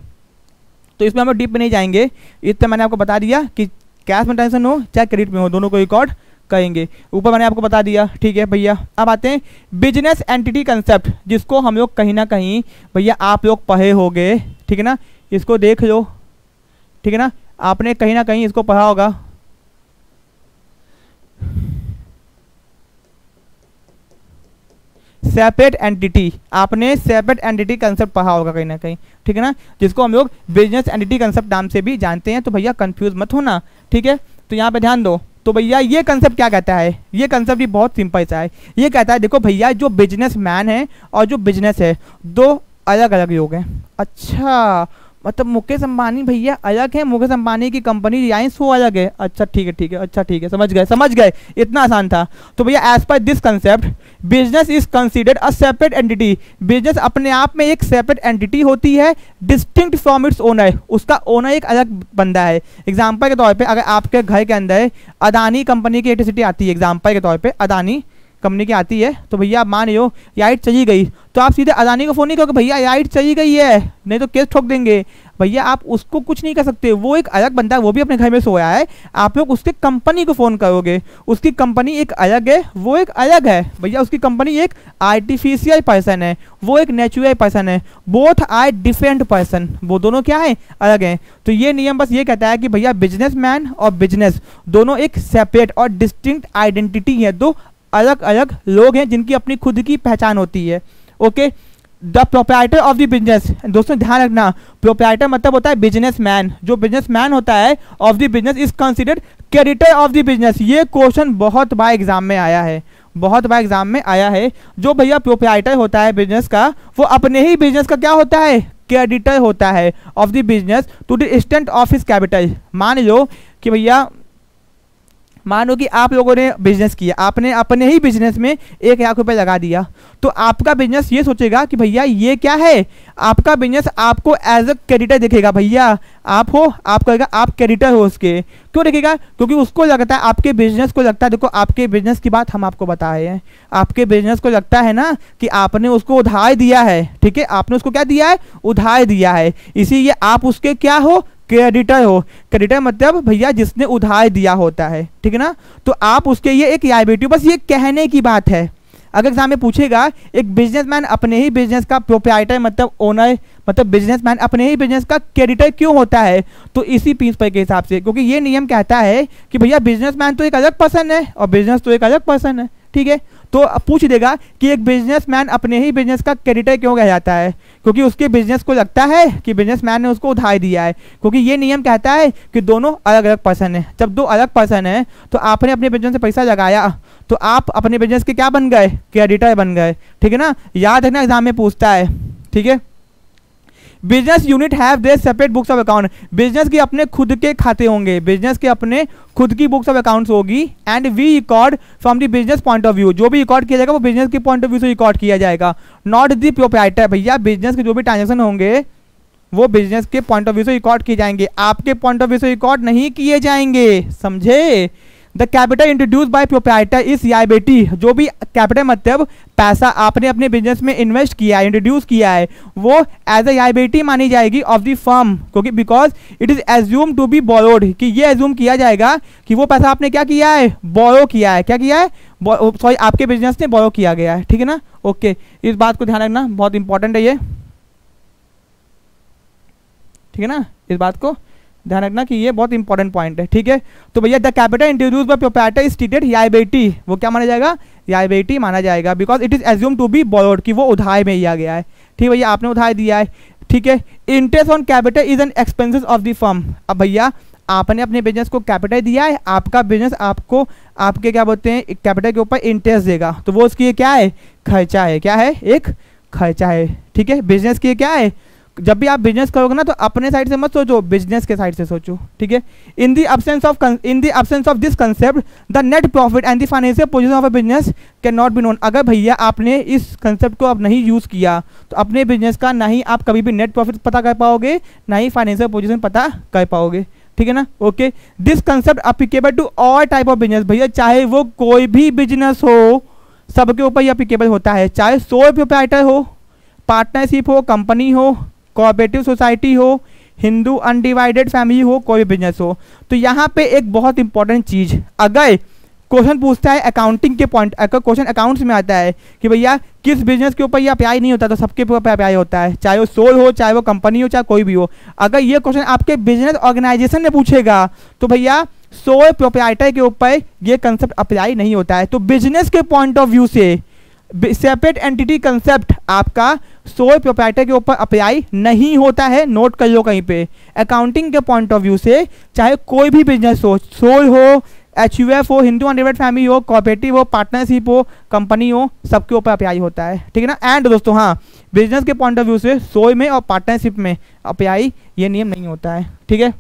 S1: तो इसमें हम डीप में नहीं जाएंगे। इतना मैंने आपको बता दिया कि कैश में ट्रांजेक्शन हो चाहे क्रेडिट में हो, दोनों को रिकॉर्ड करेंगे। ऊपर मैंने आपको बता दिया, ठीक है भैया। अब आते हैं बिजनेस एंटिटी कंसेप्ट, जिसको हम लोग कहीं ना कहीं भैया आप लोग पढ़े होंगे, ठीक है ना, इसको देख लो, ठीक है ना, आपने कहीं ना कहीं इसको पढ़ा होगा। सेपरेट एंटिटी, आपने सेपरेट एंटिटी कंसेप्ट पढ़ा होगा कहीं ना कहीं, ठीक है ना, जिसको हम लोग बिजनेस एंटिटी कंसेप्ट नाम से भी जानते हैं। तो भैया कंफ्यूज मत होना, ठीक है। तो यहाँ पे ध्यान दो। तो भैया ये कंसेप्ट क्या कहता है, ये कंसेप्ट भी बहुत सिंपल सा है। ये कहता है देखो भैया, जो बिजनेस मैन है और जो बिजनेस है, दो अलग अलग लोग हैं। अच्छा, मतलब मुकेश अंबानी भैया अलग है, मुकेश अंबानी की कंपनी रिलायंस वो अलग है। अच्छा ठीक है, ठीक है, अच्छा ठीक है, समझ गए, इतना आसान था। तो भैया as per this concept business is considered a separate entity. Business अपने आप में एक सेपरेट एंटिटी होती है, डिस्टिंक्ट फ्रॉम इट्स ओनर। उसका ओनर एक अलग बंदा है। एग्जाम्पल के तौर पर अगर आपके घर के अंदर अदानी कंपनी की इलेक्ट्रिसिटी आती है, एग्जाम्पल के तौर पर अदानी कंपनी की आती है, तो भैया आप मान लो लाइट चली गई, तो आप सीधे अदानी को फ़ोन नहीं करोगे भैया लाइट चली गई है, नहीं तो केस ठोक देंगे। भैया आप उसको कुछ नहीं कर सकते, वो एक अलग बंदा है, वो भी अपने घर में सोया है। आप लोग उसके कंपनी को फ़ोन करोगे, उसकी कंपनी एक अलग है, वो एक अलग है। भैया उसकी कंपनी एक आर्टिफिशियल पर्सन है, वो एक नेचुरल पर्सन है। बोथ आर डिफरेंट पर्सन, वो दोनों क्या है, अलग हैं। तो ये नियम बस ये कहता है कि भैया बिजनेसमैन और बिजनेस दोनों एक सेपरेट और डिस्टिंक्ट आइडेंटिटी है, दो अलग अलग लोग हैं जिनकी अपनी खुद की पहचान होती है। Okay, the proprietor of the business, दोस्तों ध्यान रखना, प्रोप्राइटर मतलब होता है बिजनेसमैन। जो बिजनेसमैन होता है of the business is considered creditor of the business. ये क्वेश्चन बहुत बार एग्जाम में आया है, बहुत बार एग्जाम में आया है। जो भैया प्रोप्राइटर होता है बिजनेस का, वो अपने ही बिजनेस का क्या होता है, क्रेडिटर होता है of the business to the extent of his capital. मान लो कि भैया मानो कि आप लोगों ने बिजनेस किया, आपने अपने ही बिजनेस में 1,00,000 रुपये लगा दिया, तो आपका बिजनेस ये सोचेगा कि भैया ये क्या है, आपका बिजनेस आपको एज अ क्रेडिटर देखेगा। भैया आप हो, आप कहेगा आप क्रेडिटर हो उसके। क्यों देखेगा? क्योंकि उसको लगता है, आपके बिजनेस को लगता है, देखो आपके बिजनेस की बात हम आपको बताए हैं, आपके बिजनेस को लगता है ना कि आपने उसको उधार दिया है, ठीक है, आपने उसको क्या दिया है, उधार दिया है, इसीलिए आप उसके क्या हो, क्रेडिटर हो। क्रेडिटर मतलब भैया जिसने उधार दिया होता है, ठीक है ना, तो आप उसके ये एक लायबिलिटी, बस ये कहने की बात है। अगर एग्जाम में पूछेगा एक बिजनेसमैन अपने ही बिजनेस का प्रोप्राइटर मतलब ओनर मतलब बिजनेसमैन अपने ही बिजनेस का क्रेडिटर क्यों होता है, तो इसी प्रिंसिपल के हिसाब से, क्योंकि ये नियम कहता है कि भैया बिजनेसमैन तो एक अलग पर्सन है और बिजनेस तो एक अलग पर्सन है, ठीक है। तो पूछ देगा कि एक बिजनेसमैन अपने ही बिजनेस का क्रेडिटर क्यों कहा जाता है, क्योंकि उसके बिजनेस को लगता है कि बिजनेसमैन ने उसको उधार दिया है, क्योंकि ये नियम कहता है कि दोनों अलग अलग पर्सन है। जब दो अलग पर्सन है तो आपने अपने बिजनेस से पैसा लगाया तो आप अपने बिजनेस के क्या बन गए, क्रेडिटर बन गए, ठीक है ना, याद रखना एग्जाम में पूछता है, ठीक है। Business unit have their separate books of account, business के अपने खुद के खाते होंगे, बिजनेस के अपने खुद की बुक्स ऑफ अकाउंट्स होगी। And we record from the business point of view, जो भी रिकॉर्ड किया जाएगा वो बिजनेस के पॉइंट ऑफ व्यू से रिकॉर्ड किया जाएगा, नॉट द प्रोप्राइटर। भैया बिजनेस के जो भी ट्रांजेक्शन होंगे वो बिजनेस के पॉइंट ऑफ व्यू से रिकॉर्ड किए जाएंगे, आपके पॉइंट ऑफ व्यू से रिकॉर्ड नहीं किए जाएंगे, समझे। The capital introduce by proprietor is liability, जो भी कैपिटल मतलब पैसा आपने अपने बिजनेस में इन्वेस्ट किया है, इंट्रोड्यूस किया है, वो एज ए लायबिलिटी मानी जाएगी ऑफ द फर्म, क्योंकि because it is assume to be borrowed, कि ये एज्यूम किया जाएगा कि वो पैसा आपने क्या किया है, बोरो किया है, क्या किया है, सॉरी आपके बिजनेस ने बोरो किया गया है, ठीक है ना। ओके, इस बात को ध्यान रखना, बहुत इंपॉर्टेंट है ये, ठीक है ना, इस बात को ध्यान रखना कि ये बहुत इंपॉर्टेंट पॉइंट है, ठीक है। तो भैया the capital introduce by proprietor is treated liability, वो क्या माना जाएगा, लायबिलिटी माना जाएगा, because it is assume to be borrowed, कि वो उधार में लिया गया है, ठीक है भैया, आपने उधार दिया है, ठीक है। Interest on capital is an expenses of the firm, अब भैया आपने अपने बिजनेस को कैपिटल दिया है, आपका बिजनेस आपको आपके क्या बोलते हैं कैपिटल के ऊपर इंटरेस्ट देगा, तो वो उसकी क्या है, खर्चा है, क्या है, एक खर्चा है, ठीक है। बिजनेस की क्या है, जब भी आप बिजनेस करोगे ना तो अपने साइड से मत सोचो, बिजनेस के साइड से सोचो, ठीक है। In the absence of this concept the net profit and the financial position of a business can not be known, अगर भैया आपने इस कंसेप्ट को अब नहीं यूज़ किया तो अपने बिजनेस का ना ही आप कभी भी नेट प्रॉफिट पता कर पाओगे, ना ही फाइनेंशियल पोजीशन पता कर पाओगे, ठीक है ना। Okay, this concept applicable to all type of business, भैया चाहे वो कोई भी बिजनेस हो सबके ऊपर ये अप्लीकेबल होता है, चाहे सोल प्रोप्राइटर हो, पार्टनरशिप हो, कंपनी हो, कोऑपरेटिव सोसाइटी हो, हिंदू अनडिवाइडेड फैमिली हो, कोई भी बिजनेस हो। तो यहाँ पे एक बहुत इंपॉर्टेंट चीज, अगर क्वेश्चन पूछता है अकाउंटिंग के पॉइंट, अगर क्वेश्चन अकाउंट्स में आता है कि भैया किस बिजनेस के ऊपर ये अप्लाई नहीं होता, तो सबके ऊपर अप्लाई होता है, चाहे वो सोल हो, चाहे वो कंपनी हो, चाहे कोई भी हो। अगर ये क्वेश्चन आपके बिजनेस ऑर्गेनाइजेशन में पूछेगा तो भैया सोल प्रोप्राइटर के ऊपर ये कंसेप्ट अप्लाई नहीं होता है। तो बिजनेस के पॉइंट ऑफ व्यू से सेपरेट एंटिटी कंसेप्ट आपका सोल प्रोप्राइटर के ऊपर अप्लाई नहीं होता है, नोट कर लो कहीं पे। अकाउंटिंग के पॉइंट ऑफ व्यू से चाहे कोई भी बिजनेस हो, सोल हो, HUF हो, हिंदू अनडिवाइडेड फैमिली हो, कोऑपरेटिव हो, पार्टनरशिप हो, कंपनी हो, सबके ऊपर अप्लाई होता है, ठीक है ना। एंड दोस्तों हाँ, बिजनेस के पॉइंट ऑफ व्यू से सोल में और पार्टनरशिप में अप्लाई ये नियम नहीं होता है, ठीक है।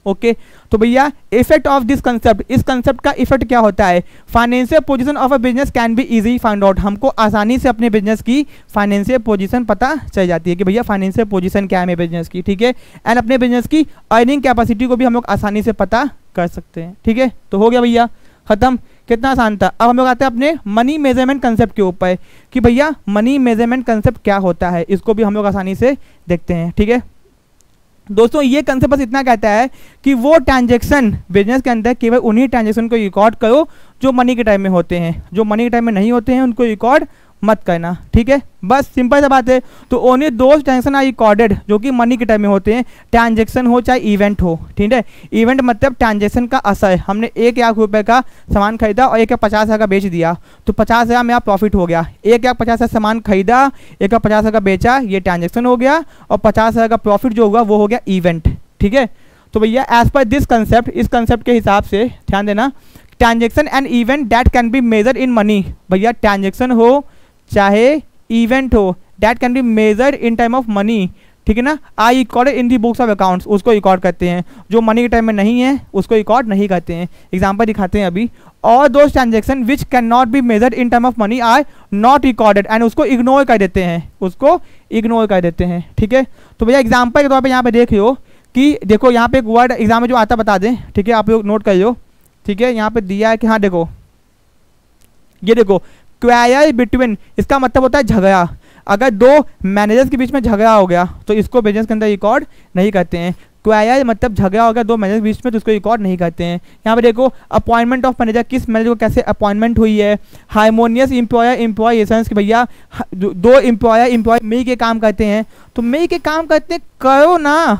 S1: ओके, तो भैया इफेक्ट ऑफ दिस कंसेप्ट, इस कंसेप्ट का इफेक्ट क्या होता है, financial position of a business can be easy find out, हमको आसानी से अपने बिजनेस की फाइनेंशियल पोजीशन पता चल जाती है कि भैया फाइनेंशियल पोजीशन क्या है बिजनेस की, ठीक है। एंड अपने बिजनेस की अर्निंग कैपेसिटी को भी हम लोग आसानी से पता कर सकते हैं, ठीक है। तो हो गया भैया खत्म, कितना आसान था। अब हम लोग आते हैं अपने मनी मेजरमेंट कंसेप्ट के ऊपर कि भैया मनी मेजरमेंट कंसेप्ट क्या होता है, इसको भी हम लोग आसानी से देखते हैं, ठीक है। दोस्तों ये कंसेप्ट बस इतना कहता है कि वो ट्रांजैक्शन बिजनेस के अंदर केवल उन्हीं ट्रांजैक्शन को रिकॉर्ड करो जो मनी के टाइम में होते हैं, जो मनी के टाइम में नहीं होते हैं उनको रिकॉर्ड मत करना, ठीक है। बस सिंपल सा बात है। तो ओनली दो ट्रांजैक्शन आर रिकॉर्डेड जो कि मनी के टाइम में होते हैं, ट्रांजैक्शन हो चाहे इवेंट हो, ठीक है। इवेंट मतलब ट्रांजैक्शन का असर, हमने 1,00,000 रुपये का सामान खरीदा और 1,50,000 का बेच दिया, तो 50,000 मेरा प्रॉफिट हो गया। 1,50,000 सामान खरीदा, 1,50,000 का बेचा, ये ट्रांजैक्शन हो गया, और 50,000 का प्रॉफिट जो हुआ वो हो गया इवेंट, ठीक है। तो भैया एज पर दिस कंसेप्ट, इस कंसेप्ट के हिसाब से ध्यान देना, transaction and event that can be measure in money, भैया ट्रांजैक्शन हो चाहे इवेंट हो, that can be measured in time of money, ठीक है ना। I recorded in the books of accounts, उसको रिकॉर्ड करते हैं। जो मनी के टाइम में नहीं है उसको रिकॉर्ड नहीं करते हैं। एग्जाम्पल दिखाते हैं अभी, और those transaction which can not be measured in term of money are not recorded, and उसको इग्नोर कर देते हैं, उसको इग्नोर कर देते हैं। ठीक है, तो भैया एग्जाम्पल के तौर पर यहाँ पे देख लो कि देखो यहाँ पे एक वर्ड एग्जाम में जो आता बता दें, ठीक है, आप लोग नोट कर लो। ठीक है, यहाँ पे दिया है कि हाँ देखो, ये देखो क्वायर बिटवीन, इसका मतलब होता है झगड़ा। अगर दो मैनेजर्स के बीच में झगड़ा हो गया तो इसको बिजनेस के अंदर रिकॉर्ड नहीं करते हैं। क्वायर मतलब झगड़ा हो गया दो मैनेजर के बीच में तो उसको रिकॉर्ड नहीं करते हैं। यहाँ पे देखो अपॉइंटमेंट ऑफ मैनेजर, किस मैनेजर को कैसे अपॉइंटमेंट हुई है। हार्मोनियस एम्प्लॉयर एम्प्लॉय रिलेशंस, कि भैया दो एम्प्लॉयर एम्प्लॉय मिल के काम करते हैं, तो मिल के काम करते हैं, करो ना,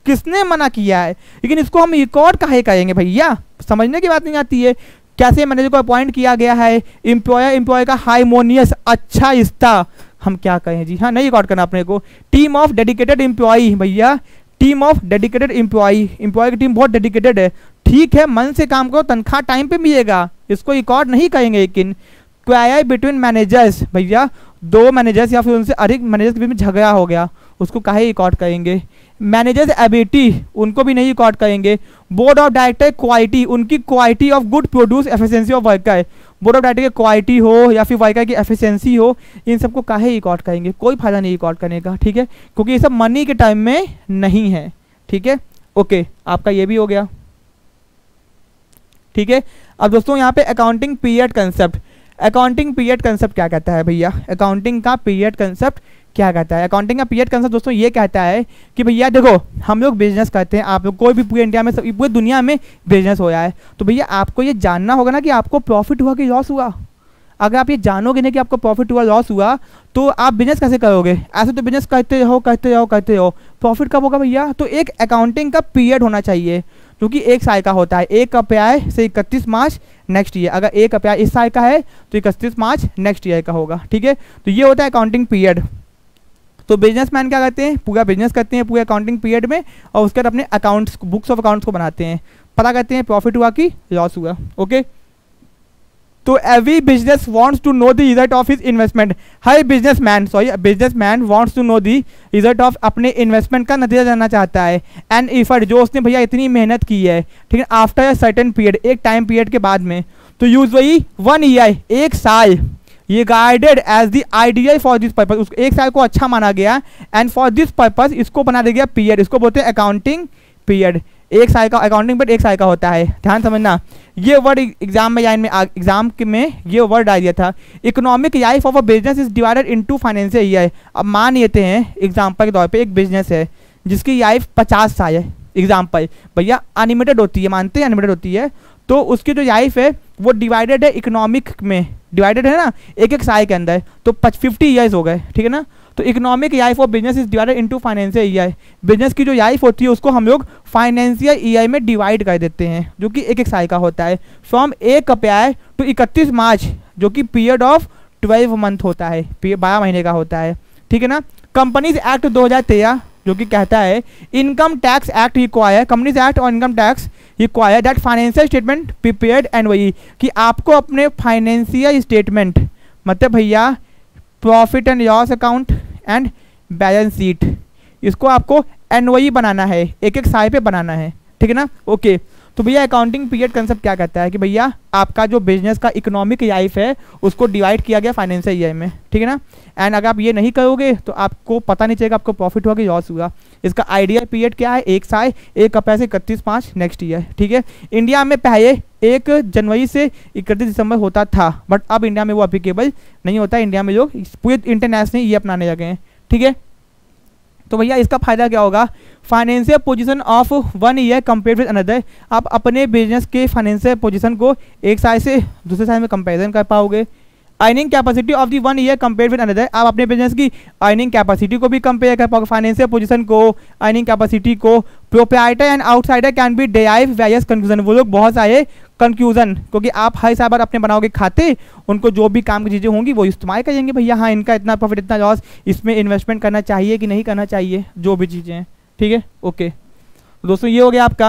S1: किसने मना किया है, लेकिन इसको हम रिकॉर्ड काहे करेंगे भैया, समझने की बात नहीं आती है। कैसे मैनेजर को अपॉइंट किया गया है, एम्प्लॉयर एम्प्लॉय का हार्मोनियस अच्छा रिश्ता, हम क्या कहें जी, हाँ नहीं रिकॉर्ड करना अपने को। टीम ऑफ डेडिकेटेड एम्प्लॉय, भैया team of dedicated employee, employee की टीम बहुत डेडिकेटेड है, ठीक है, मन से काम करो, तनख्वाह टाइम पे मिलेगा, इसको रिकॉर्ड नहीं करेंगे। लेकिन क्वायर बिटवीन मैनेजर्स, भैया दो मैनेजर्स या फिर उनसे अधिक मैनेजर्स के बीच में झगड़ा हो गया, उसको काहे रिकॉर्ड करेंगे। मैनेजर्स एबिलिटी, उनको भी नहीं रिकॉर्ड करेंगे। बोर्ड ऑफ डायरेक्टर क्वालिटी, उनकी quality of good produce efficiency of worker, board of director की क्वालिटी हो या फिर वर्कर की एफिशिएंसी हो, इन सबको काहे रिकॉर्ड करेंगे, कोई फायदा नहीं रिकॉर्ड करने का। ठीक है, क्योंकि ये सब मनी के टाइम में नहीं है। ठीक है, ओके, आपका ये भी हो गया। ठीक है, अब दोस्तों यहाँ पे accounting period concept, accounting period concept क्या कहता है भैया, अकाउंटिंग का पीरियड कंसेप्ट क्या कहता है। अकाउंटिंग का पीरियड कंसेप्ट दोस्तों ये कहता है कि भैया देखो हम लोग बिजनेस करते हैं, आप लोग कोई भी पूरे इंडिया में पूरी दुनिया में बिजनेस हो रहा है, तो भैया आपको ये जानना होगा ना कि आपको प्रॉफिट हुआ कि लॉस हुआ। अगर आप ये जानोगे नहीं कि आपको प्रॉफिट हुआ लॉस हुआ तो आप बिजनेस कैसे करोगे। ऐसे तो बिजनेस करते रहो करते रहो करते रहो, प्रॉफिट कब होगा भैया। तो एक अकाउंटिंग का पीरियड होना चाहिए जो कि 1 साल का होता है। 1 अप्रैल से 31 मार्च नेक्स्ट ईयर, अगर 1 अप्रैल इस साल का है तो 31 मार्च नेक्स्ट ईयर का होगा। ठीक है, तो ये होता है अकाउंटिंग पीरियड। तो बिजनेसमैन क्या करते हैं, पूरा बिजनेस करते हैं पूरे अकाउंटिंग पीरियड में, और उसके बाद अपने अकाउंट्स बुक्स ऑफ अकाउंट्स को बनाते हैं, पता करते हैं प्रॉफिट हुआ कि लॉस हुआ। ओके, तो every business wants to know the result of his investment, हर businessman wants to know the result of अपने इन्वेस्टमेंट का नतीजा जानना चाहता है। एंड एफर्ट, जो उसने भैया इतनी मेहनत की है, ठीक है, आफ्टर अ सर्टेन पीरियड, एक टाइम पीरियड के बाद में, तो यूजुअली 1 ईयर, 1 साल, ये guided as the ideal for this purpose, उसको 1 साल को अच्छा माना गया, एंड फॉर दिस पर्पज इसको बना दिया गया पीरियड, इसको बोलते हैं अकाउंटिंग पीरियड। 1 साल का अकाउंटिंग पीरियड 1 साल का होता है, ध्यान समझना। ये वर्ड एग्जाम में ये वर्ड आ गया था। Economic life of a business is divided into financial year. अब मान लेते हैं एग्जाम्पल के तौर पे एक बिजनेस है जिसकी लाइफ 50 साल है, एग्जाम्पल भैया अनलिमिटेड होती है, मानते हैं अनलिमिटेड होती है, तो उसकी जो लाइफ है वो डिवाइडेड है इकोनॉमिक में, डिवाइडेड है ना, एक साल के अंदर, तो 50 ईयर्स हो गए, ठीक है ना। तो economic life of business is divided into financial year, business की जो लाइफ होती है उसको हम लोग फाइनेंशियल ईयर में डिवाइड कर देते हैं, जो कि एक साल का होता है। फ्रॉम 1 अप्रैल टू 31 मार्च, जो कि पीरियड ऑफ 12 मंथ होता है, 12 महीने का होता है, ठीक है ना। कंपनीज एक्ट 2013 जो कि कहता है income tax act require, companies act और income tax require that financial statement prepared and, वही कि आपको अपने फाइनेंशियल स्टेटमेंट, मतलब भैया profit and loss account and balance sheet, इसको आपको एनओई बनाना है, एक साल पे बनाना है, ठीक है ना। ओके, तो भैया अकाउंटिंग पीरियड कंसेप्ट क्या कहता है कि भैया आपका जो बिजनेस का इकोनॉमिक लाइफ है उसको डिवाइड किया गया फाइनेंशियल ईयर में, ठीक है ना। एंड अगर आप ये नहीं करोगे तो आपको पता नहीं चलेगा आपको प्रॉफिट हुआ कि लॉस हुआ। इसका आइडियल पीरियड क्या है, 1 साल, 1 अप्रैल से 31 मार्च नेक्स्ट ईयर, ठीक है। इंडिया में पहले 1 जनवरी से 31 दिसंबर होता था, बट अब इंडिया में वो अप्लीकेबल नहीं होता, इंडिया में लोग पूरे इंटरनेशनल ये अपनाने लगे हैं, ठीक है। तो भैया इसका फायदा क्या होगा, financial position of 1 year compare with another, आप अपने बिजनेस के फाइनेंशियल पोजीशन को 1 साल से दूसरे साल में कंपैरिजन कर पाओगे। Earning capacity of the 1 year compare with another, आप अपने बिजनेस की अर्निंग कैपेसिटी को भी कंपेयर कर पाओगे, फाइनेंशियल पोजीशन को, अर्निंग कैपेसिटी को। Proprietor and outsider can be derive various conclusion, वो लोग बहुत सारे कंक्लूजन, क्योंकि आप हर साल बार अपने बनाओगे खाते, उनको जो भी काम की चीज़ें होंगी वो इस्तेमाल करेंगे, भैया हाँ इनका इतना प्रॉफिट इतना लॉस, इसमें इन्वेस्टमेंट करना चाहिए कि नहीं करना चाहिए, जो भी चीज़ें हैं, ठीक है। ओके दोस्तों, ये हो गया आपका।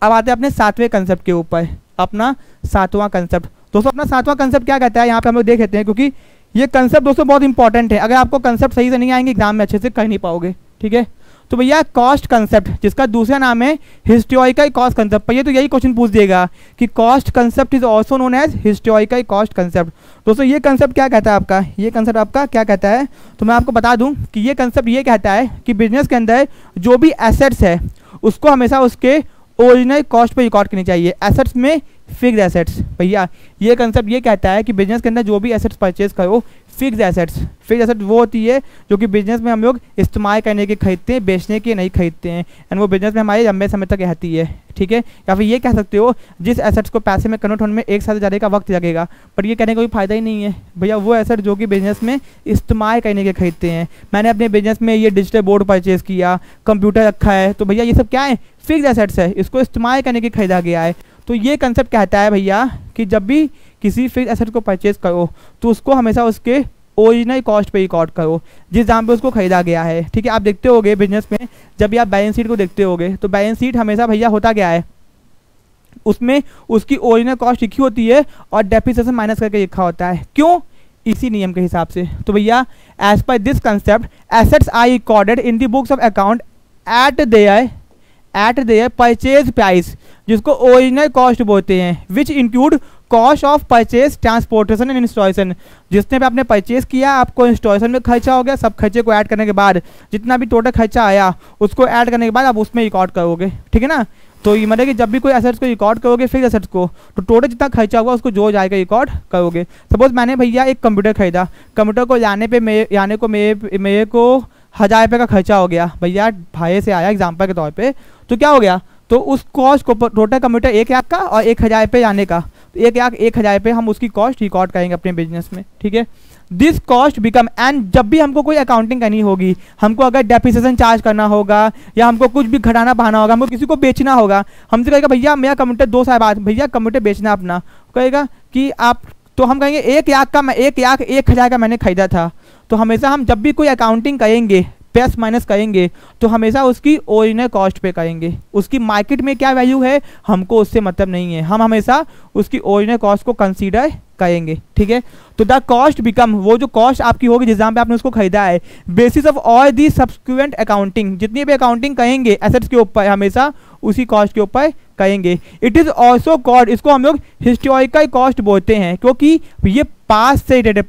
S1: अब आते हैं अपने 7वें कंसेप्ट के ऊपर, अपना 7वां कंसेप्ट। दोस्तों अपना 7वां कंसेप्ट क्या कहता है, यहाँ पे हम लोग देख लेते हैं, क्योंकि ये कंसेप्ट दोस्तों बहुत इंपॉर्टेंट है, अगर आपको कंसेप्ट सही से नहीं आएंगे एग्जाम में अच्छे से कर नहीं पाओगे, ठीक है। तो भैया कॉस्ट कंसेप्ट, जिसका दूसरा नाम है हिस्टोरिकल कॉस्ट कंसेप्ट, भैया तो यही क्वेश्चन पूछ देगा कि cost concept is also known as historical cost concept. दोस्तों ये कंसेप्ट क्या कहता है आपका, ये कंसेप्ट आपका क्या कहता है, तो मैं आपको बता दूं कि ये कंसेप्ट ये कहता है कि बिजनेस के अंदर जो भी एसेट्स है उसको हमेशा उसके ओरिजिनल कॉस्ट पे रिकॉर्ड करनी चाहिए। एसेट्स में फिक्स एसेट्स, भैया ये कंसेप्ट ये कहता है कि बिजनेस के अंदर जो भी एसेट्स परचेज करो, फिक्स एसेट वो होती है जो कि बिजनेस में हम लोग इस्तेमाल करने के खरीदते हैं, बेचने के नहीं खरीदते हैं, एंड वो बिजनेस में हमारे लंबे समय तक रहती है, ठीक है। या फिर ये कह सकते हो जिस एसेट्स को पैसे में कन्वर्ट होने में 1 साल ज़्यादा का वक्त लगेगा, पर ये कहने का कोई फायदा ही नहीं है भैया, वो एसेट जो कि बिजनेस में इस्तेमाल करने के खरीदते हैं। मैंने अपने बिजनेस में ये डिजिटल बोर्ड परचेज किया, कंप्यूटर रखा है, तो भैया ये सब क्या है, फिक्स एसेट्स है, इसको इस्तेमाल करने के खरीदा गया है। तो ये कंसेप्ट कहता है भैया कि जब भी किसी फिक्स एसेट को परचेज करो तो उसको हमेशा उसके ओरिजिनल कॉस्ट पे रिकॉर्ड करो जिस दाम पे उसको खरीदा गया है, ठीक है। आप देखते होगे बिजनेस में जब भी आप बैलेंस शीट को देखते होगे तो बैलेंस शीट हमेशा भैया होता क्या है, उसमें उसकी ओरिजिनल कॉस्ट लिखी होती है और डेप्रिसिएशन माइनस करके लिखा होता है, क्यों, इसी नियम के हिसाब से। तो भैया as per this concept assets are recorded in the books of account at their purchase price, जिसको ओरिजिनल कॉस्ट बोलते हैं, which include cost of purchase, transportation and installation. जिसने भी आपने परचेज किया, आपको इंस्टॉलेशन में खर्चा हो गया, सब खर्चे को ऐड करने के बाद जितना भी टोटल खर्चा आया उसको ऐड करने के बाद आप उसमें रिकॉर्ड करोगे, ठीक है ना। तो ये मतलब कि जब भी कोई एसेट्स को रिकॉर्ड करोगे फिक्स एसेट्स को, तो टोटल जितना खर्चा होगा उसको जो जाएगा रिकॉर्ड करोगे। सपोज मैंने भैया एक कंप्यूटर खरीदा, कंप्यूटर को मेरे को 1000 रुपये का खर्चा हो गया, भैया भाई से आया एग्जाम्पल के तौर पे, तो क्या हो गया, तो उस कॉस्ट को टोटल कंप्यूटर 1 लाख का और 1000 रुपये जाने का, तो 1 लाख 1000 रुपये हम उसकी कॉस्ट रिकॉर्ड करेंगे अपने बिजनेस में, ठीक है। दिस कॉस्ट बिकम, एंड जब भी हमको कोई अकाउंटिंग करनी होगी, हमको अगर डेप्रिसिएशन चार्ज करना होगा या हमको कुछ भी घटाना बढ़ाना होगा, हमको किसी को बेचना होगा, हमसे कहेगा भैया मेरा कंप्यूटर 2 साल बाद भैया कंप्यूटर बेचना अपना, कहेगा कि आप, तो हम कहेंगे 1 लाख का, 1 लाख 1000 का मैंने खरीदा था। तो हमेशा हम जब भी कोई अकाउंटिंग करेंगे, प्लस माइनस करेंगे, तो हमेशा उसकी ओरिजिनल कॉस्ट पे करेंगे। उसकी मार्केट में क्या वैल्यू है हमको उससे मतलब नहीं है, हम हमेशा उसकी ओरिजिनल कॉस्ट को कंसीडर करेंगे, ठीक है। तो द कॉस्ट बिकम, वो जो कॉस्ट आपकी होगी जिस दाम पे आपने उसको खरीदा है, basis of all the subsequent accounting, जितनी भी अकाउंटिंग करेंगे एसेट्स के ऊपर हमेशा उसी कॉस्ट के ऊपर करेंगे। इट इज ऑल्सो कॉल्ड, इसको हम लोग हिस्टोरिकल कॉस्ट बोलते हैं, क्योंकि ये पास्ट से रिलेटेड,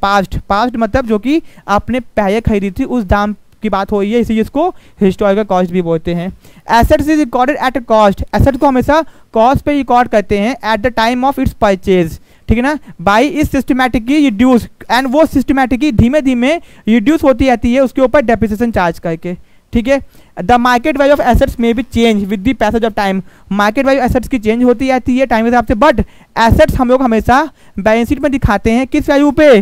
S1: पास्ट मतलब जो कि आपने पहले खरीदी थी उस दाम की बात हो रही है, इसीलिए इसको हिस्टोरिकल कॉस्ट भी बोलते हैं। Assets is recorded at cost, asset को हमेशा कॉस्ट पे रिकॉर्ड करते हैं at the time of its purchase, ठीक है ना। By is systematically reduce, and वो सिस्टमैटिकली धीमे धीमे रिड्यूस होती रहती है उसके ऊपर डेप्रिसिएशन चार्ज करके, ठीक है। The market value of assets में भी change with the passage of time, market value assets की चेंज होती रहती है टाइम के हिसाब से, बट एसेट्स हम लोग हमेशा बैलेंस शीट में दिखाते हैं किस वैल्यू पे,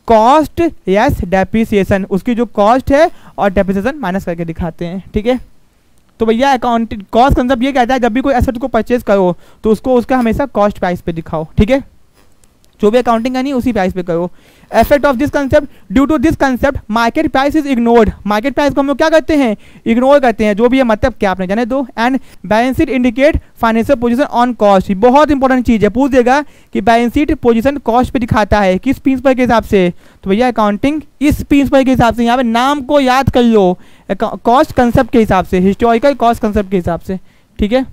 S1: कॉस्ट यस डेप्रिसिएशन, उसकी जो कॉस्ट है और डेप्रिसिएशन माइनस करके दिखाते हैं, ठीक है। तो भैया अकाउंटिंग कॉस्ट कंसेप्ट ये कहता है जब भी कोई एसेट को परचेज करो तो उसको उसका हमेशा कॉस्ट प्राइस पे दिखाओ, ठीक है। जो भी अकाउंटिंग करनी है उसी प्राइस पे करो। Effect of this concept, due to this concept market price is ignored, market price को हम लोग क्या करते हैं, इग्नोर करते हैं, जो भी है मतलब क्या आपने जाने दो। And balance sheet indicate financial position on cost, बहुत इंपॉर्टेंट चीज है, पूछ देगा कि बैलेंस शीट पोजीशन कॉस्ट पे दिखाता है किस प्रिंसिपल के हिसाब से, तो भैया अकाउंटिंग इस प्रिंसिपल के हिसाब से, यहाँ पे नाम को याद कर लो, कॉस्ट कंसेप्ट के हिसाब से, हिस्टोरिकल कॉस्ट कंसेप्ट के हिसाब से, ठीक है।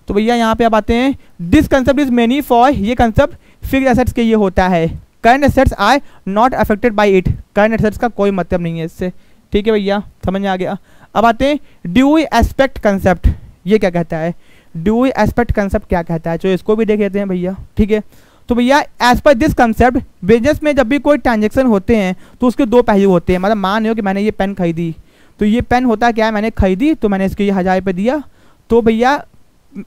S1: तो भैया यहाँ पे आप आते हैं, this concept is mainly for, ये कंसेप्ट फिक्स्ड एसेट्स के लिए होता है, current assets are not affected by it, current assets का कोई मतलब नहीं है इससे, ठीक है भैया, समझ में आ गया। अब आते हैं ड्यू एस्पेक्ट कंसेप्ट, ये क्या कहता है, ड्यू एस्पेक्ट कंसेप्ट क्या कहता है, तो इसको भी देख लेते हैं भैया, ठीक है। तो भैया as per this concept business में जब भी कोई ट्रांजेक्शन होते हैं तो उसके 2 पहलू होते हैं, मतलब मान लो कि मैंने ये पेन खरीदी, तो ये पेन होता क्या है, मैंने खरीदी तो मैंने इसके 1000 रुपये दिया, तो भैया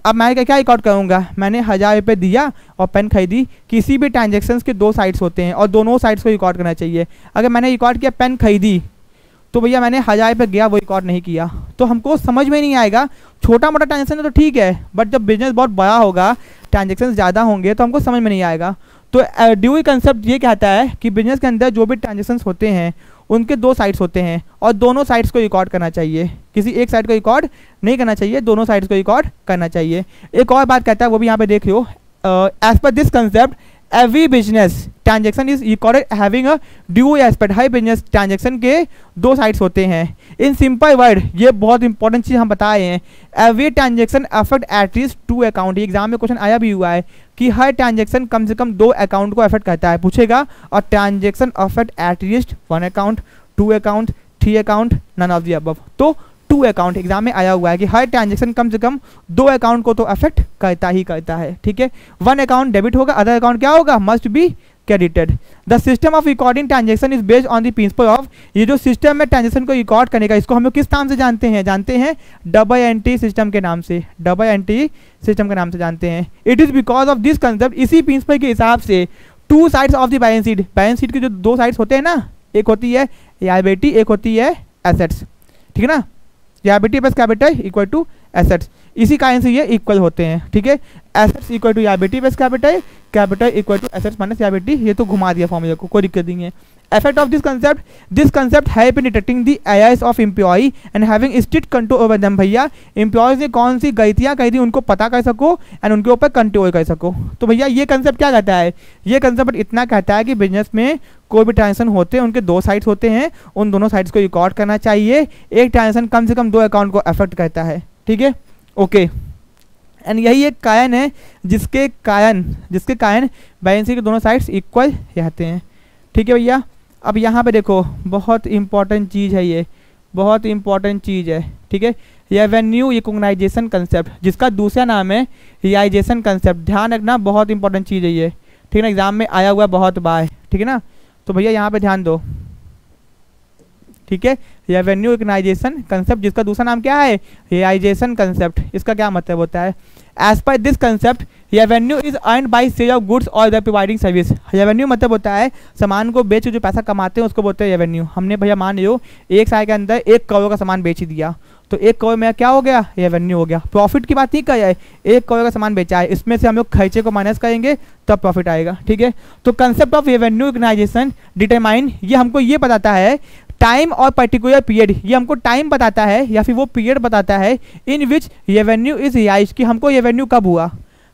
S1: अब मैं क्या रिकॉर्ड करूँगा, मैंने 1000 रुपये दिया और पेन खरीदी, किसी भी ट्रांजेक्शन्स के 2 साइड्स होते हैं और दोनों साइड्स को रिकॉर्ड करना चाहिए। अगर मैंने रिकॉर्ड किया पेन खरीदी तो भैया मैंने 1000 रुपये गया वो रिकॉर्ड नहीं किया, तो हमको समझ में नहीं आएगा। छोटा मोटा ट्रांजेक्शन है तो ठीक है, बट जब बिजनेस बहुत बड़ा होगा, ट्रांजेक्शन ज़्यादा होंगे तो हमको समझ में नहीं आएगा। तो ड्यू कंसेप्ट ये कहता है कि बिजनेस के अंदर जो भी ट्रांजेक्शन होते हैं उनके 2 साइड्स होते हैं और दोनों साइड्स को रिकॉर्ड करना चाहिए, किसी एक साइड को रिकॉर्ड नहीं करना चाहिए, दोनों साइड्स को रिकॉर्ड करना चाहिए। एक और बात कहता है वो भी यहाँ पे देख लो, as per this concept every business transaction is recorded having a due aspect. हर बिजनेस ट्रांजेक्शन के दो साइड्स होते हैं। इन सिंपल वर्ड, ये बहुत इंपॉर्टेंट चीज़ हम बताए हैं, every transaction affect at least 2 account. Exam में क्वेश्चन आया भी हुआ है कि हर ट्रांजेक्शन कम से कम 2 अकाउंट को अफेक्ट करता है, पूछेगा। और transaction affect at least 1 account, 2 account, 3 account, none of the above. तो 2 अकाउंट एग्जाम में आया हुआ है कि हर ट्रांजेक्शन कम से कम 2 अकाउंट को तो अफेक्ट करता ही करता है, ठीक है। 1 अकाउंट डेबिट होगा, अदर अकाउंट क्या होगा, must be credited. The system of recording transaction is based on the principle of, ये जो सिस्टम है ट्रांजेक्शन को रिकॉर्ड करने का, इसको हम लोग किस नाम से जानते हैं, जानते हैं डबल एंट्री सिस्टम के नाम से, डबल एंट्री सिस्टम के नाम से जानते हैं। It is because of this concept, इसी प्रिंसिपल के हिसाब से 2 sides of the balance sheet, balance sheet के जो 2 साइड्स होते हैं ना, एक होती है लायबिलिटी, एक होती है एसेट्स, ठीक है ना। Liability plus capital equal to assets, इसी कारण से ये इक्वल होते हैं, ठीक है। Assets equal to liability plus capital, capital equal to assets minus liability. ये तो घुमा दिया फॉर्मूला को, कोई दिक्कत नहीं है। effect of this concept help in detecting the errors of employee and having strict control over them। भैया एम्प्लॉयज ने कौन सी गलतियां करी थी उनको पता कर सको एंड उनके ऊपर कंट्रोल कर सको। तो भैया ये कंसेप्ट क्या कहता है, ये कंसेप्ट इतना कहता है कि बिजनेस में कोई भी ट्रांजेक्शन होते हैं उनके 2 साइड्स होते हैं, उन दोनों साइड्स को रिकॉर्ड करना चाहिए। एक ट्रांजेक्शन कम से कम 2 अकाउंट को अफेक्ट करता है, ठीक है, ओके। एंड यही एक कारण है जिसके कारण बैलेंस शीट के दोनों साइड्स इक्वल रहते हैं, ठीक है भैया। अब यहाँ पे देखो बहुत इंपॉर्टेंट चीज़ है, ये बहुत इंपॉर्टेंट चीज़ है, ठीक है। रेवेन्यू रिकॉग्नाइजेशन कंसेप्ट, जिसका दूसरा नाम है रियलाइजेशन कंसेप्ट, ध्यान रखना बहुत इंपॉर्टेंट चीज़ है ये, ठीक है ना, एग्जाम में आया हुआ है बहुत बार, ठीक है ना। तो भैया यहाँ पे ध्यान दो, ठीक है। रेवेन्यू रिकॉग्नाइजेशन कंसेप्ट, जिसका दूसरा नाम क्या है, रियलाइजेशन कंसेप्ट। इसका क्या मतलब होता है, as per this concept revenue is earned by sale of goods और द प्रोवाइडिंग सर्विस। रेवेन्यू मतलब होता है सामान को बेच जो पैसा कमाते हैं उसको बोलते हैं रेवेन्यू। हमने भैया मान लो 1 साल के अंदर 1 करोड़ का सामान बेच दिया, तो 1 करोड़ में क्या हो गया, रेवेन्यू हो गया। प्रॉफिट की बात नहीं कर जाए, 1 करोड़ का सामान बेचा है, इसमें से हम लोग खर्चे को माइनस करेंगे तब प्रॉफिट आएगा, ठीक है। तो concept of revenue recognization determine, ये हमको ये बताता है टाइम और पर्टिकुलर पीरियड, ये हमको टाइम बताता है या फिर वो पीरियड बताता है इन विच रेवेन्यू इज रियलाइज्ड, कि हमको रेवेन्यू कब हुआ,